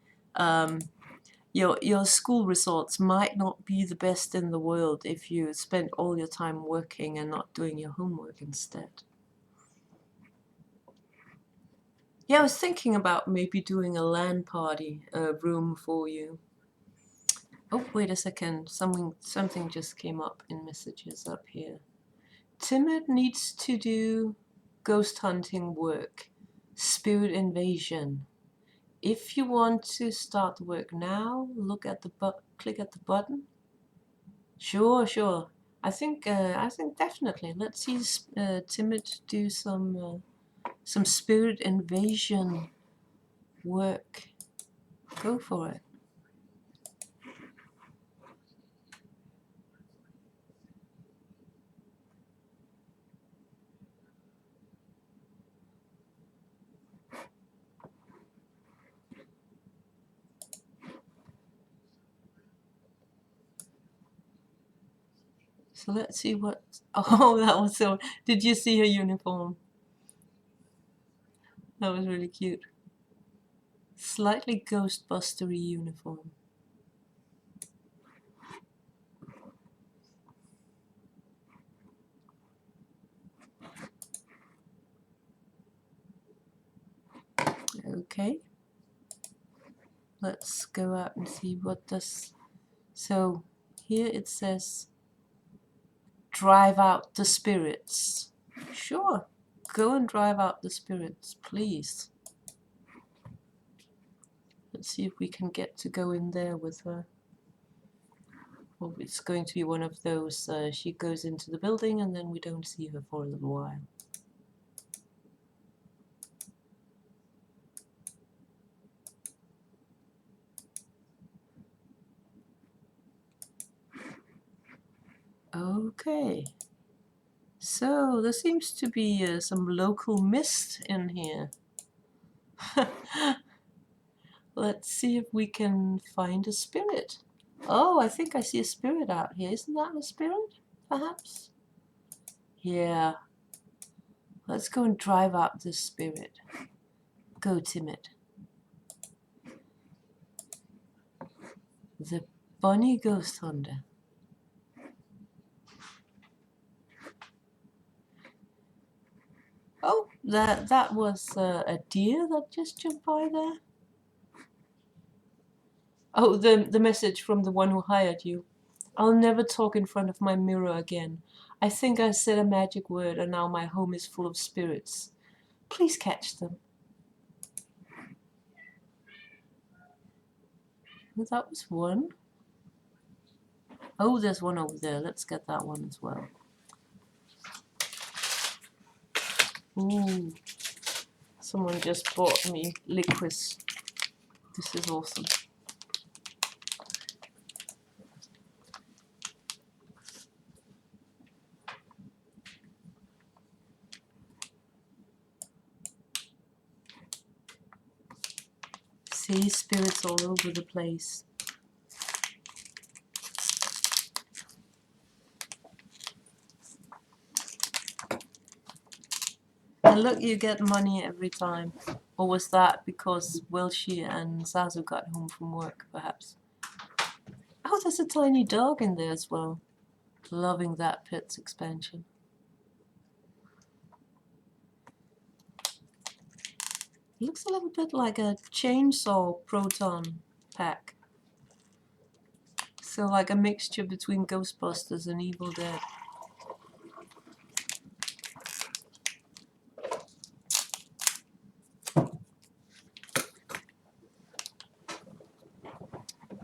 your school results might not be the best in the world if you spend all your time working and not doing your homework instead. Yeah, I was thinking about maybe doing a LAN party room for you. Oh, wait a second. Something just came up in messages up here. Timid needs to do ghost hunting work. Spirit invasion. If you want to start the work now, click at the button. Sure, sure. I think definitely. Let's see Timid do some spirit invasion work. Go for it. So let's see what. Oh, that was so. Did you see her uniform? That was really cute. Slightly Ghostbustery uniform. Okay. Let's go out and see what this. So here it says, drive out the spirits. Sure. Go and drive out the spirits, please. Let's see if we can get to go in there with her. Well, it's going to be one of those, she goes into the building and then we don't see her for a little while. Okay. So there seems to be some local mist in here. Let's see if we can find a spirit. Oh, I think I see a spirit out here. Isn't that a spirit, perhaps? Yeah. Let's go and drive out this spirit. Go, Timid. The bunny ghost hunter. Oh, that was a deer that just jumped by there. Oh, the message from the one who hired you. I'll never talk in front of my mirror again. I think I said a magic word and now my home is full of spirits. Please catch them. Well, that was one. Oh, there's one over there. Let's get that one as well. Ooh. Someone just bought me liquids. This is awesome. See, spirits all over the place. And look, you get money every time. Or was that because Welshi and Zazu got home from work, perhaps? Oh, there's a tiny dog in there as well. Loving that pet's expansion. Looks a little bit like a chainsaw proton pack. So like a mixture between Ghostbusters and Evil Dead.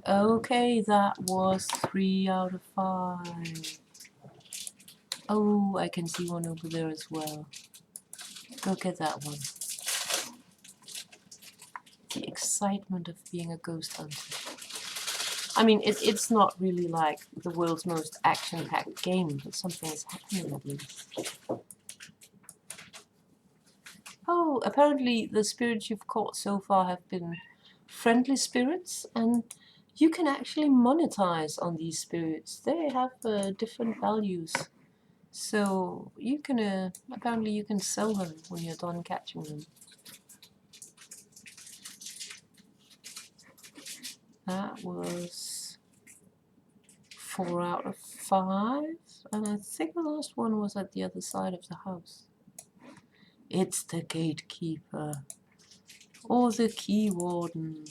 Okay, that was 3 out of 5. Oh, I can see one over there as well. Go get that one. The excitement of being a ghost hunter. I mean, it's not really like the world's most action-packed game, but something is happening at least. Oh, apparently the spirits you've caught so far have been friendly spirits, and you can actually monetize on these spirits. They have different values. So you can, apparently you can sell them when you're done catching them. That was 4 out of 5, and I think the last one was at the other side of the house. It's the gatekeeper, or the key warden.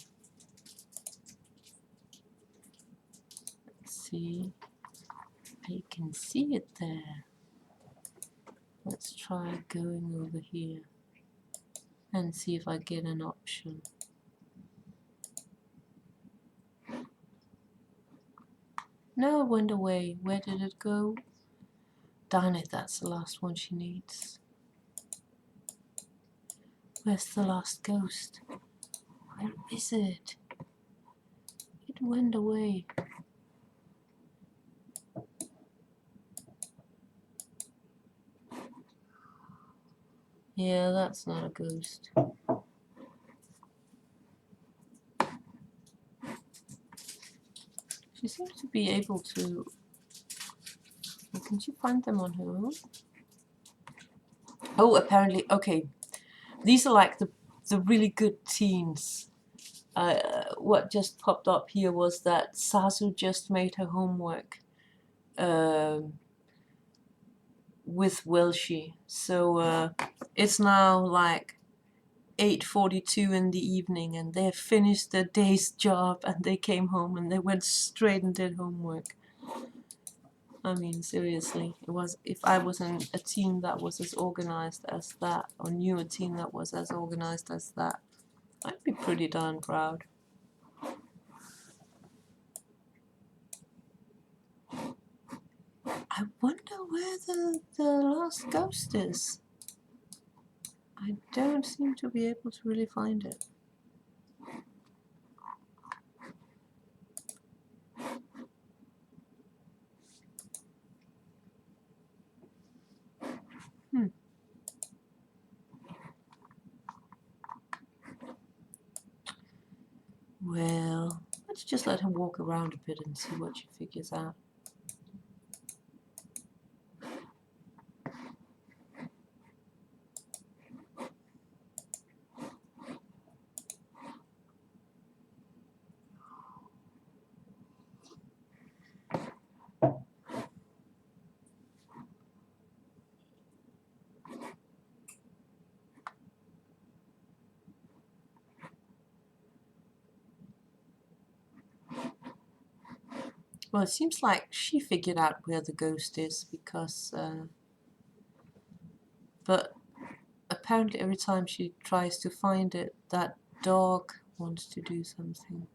Let's see, I can see it there. Let's try going over here and see if I get an option. No, it went away. Where did it go? Darn it, that's the last one she needs. Where's the last ghost? Where is it? It went away. Yeah, that's not a ghost. She seems to be able to... Can she find them on her own? Oh, apparently, okay. These are like the really good teens. What just popped up here was that Sasu just made her homework with Welshi. So it's now like 8:42 in the evening, and they finished their day's job, and they came home and they went straight and did homework. I mean, seriously, it was, if I was in a team that was as organized as that, or knew a team that was as organized as that, I'd be pretty darn proud. I wonder where the last ghost is. I don't seem to be able to really find it. Well, let's just let her walk around a bit and see what she figures out. Well, it seems like she figured out where the ghost is because, but apparently every time she tries to find it, that dog wants to do something.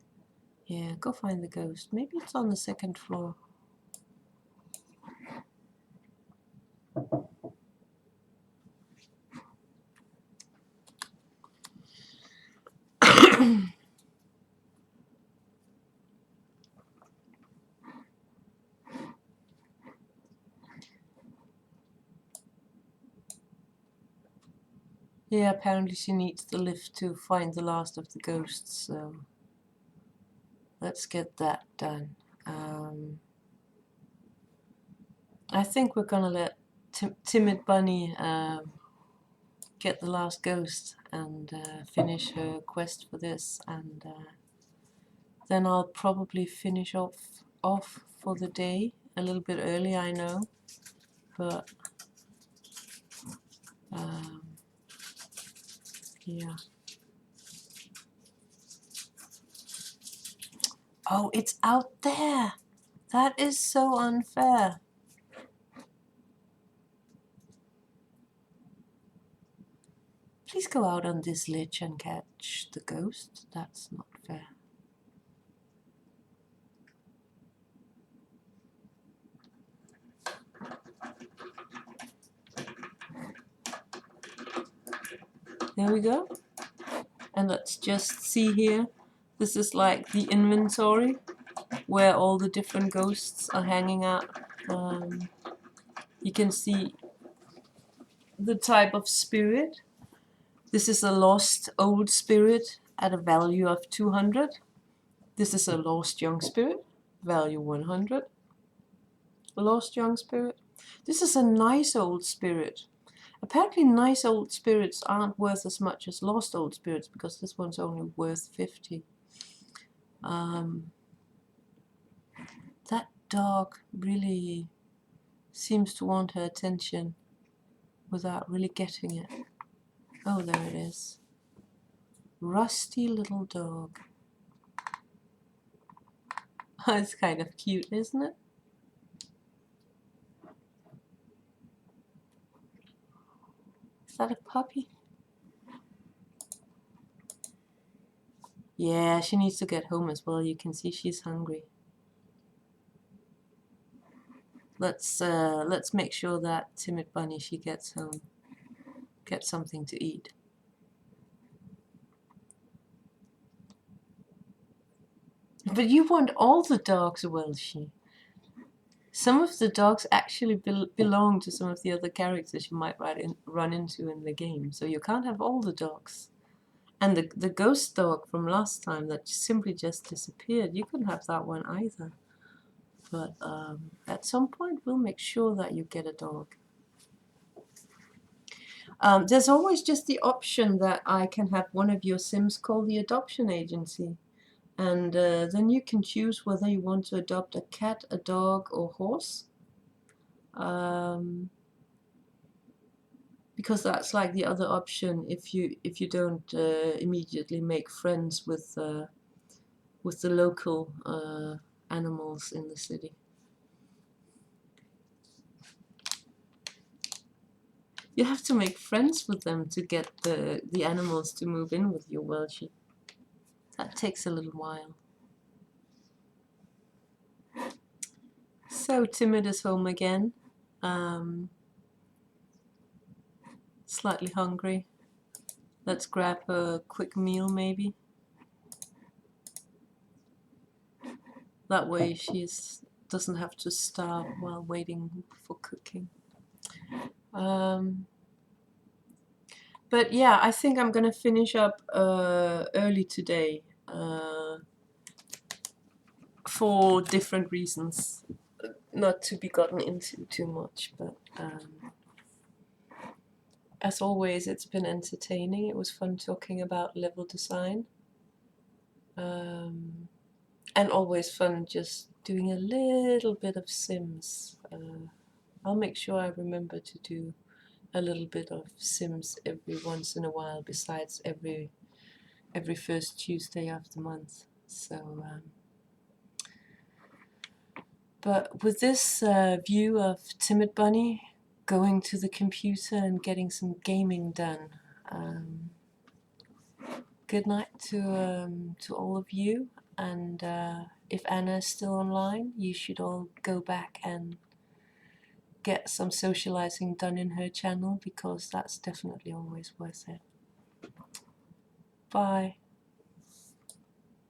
Yeah, go find the ghost. Maybe it's on the 2nd floor. Yeah, apparently she needs the lift to find the last of the ghosts, so let's get that done. I think we're gonna let Timid Bunny get the last ghost and finish her quest for this, and then I'll probably finish off for the day a little bit early, I know, but yeah. Oh, it's out there! That is so unfair. Please go out on this ledge and catch the ghost. That's not fair. There we go. And let's just see here. This is like the inventory where all the different ghosts are hanging out. You can see the type of spirit. This is a lost old spirit at a value of 200. This is a lost young spirit, value 100. A lost young spirit. This is a nice old spirit. Apparently nice old spirits aren't worth as much as lost old spirits, because this one's only worth 50. That dog really seems to want her attention without really getting it. Oh, there it is. Rusty little dog. It's kind of cute, isn't it? Is that a puppy? Yeah, she needs to get home as well. You can see she's hungry. Let's make sure that Timid Bunny, she gets home, gets something to eat. But you want all the dogs, Welshie. Some of the dogs actually belong to some of the other characters you might run into in the game, so you can't have all the dogs. And the ghost dog from last time that simply just disappeared, you couldn't have that one either. But at some point we'll make sure that you get a dog. There's always just the option that I can have one of your Sims call the adoption agency. And then you can choose whether you want to adopt a cat, a dog, or horse. Because that's like the other option if you don't immediately make friends with the local animals in the city. You have to make friends with them to get the animals to move in with you, Welshie. That takes a little while. So Timid is home again. Slightly hungry. Let's grab a quick meal maybe. That way she doesn't have to starve while waiting for cooking. But yeah, I think I'm gonna finish up early today for different reasons, not to be gotten into too much, but as always it's been entertaining. It was fun talking about level design, and always fun just doing a little bit of Sims. I'll make sure I remember to do a little bit of Sims every once in a while, besides every first Tuesday of the month. So but with this view of Timid Bunny going to the computer and getting some gaming done, good night to all of you. And if Anna is still online, you should all go back and get some socializing done in her channel, because that's definitely always worth it. Bye.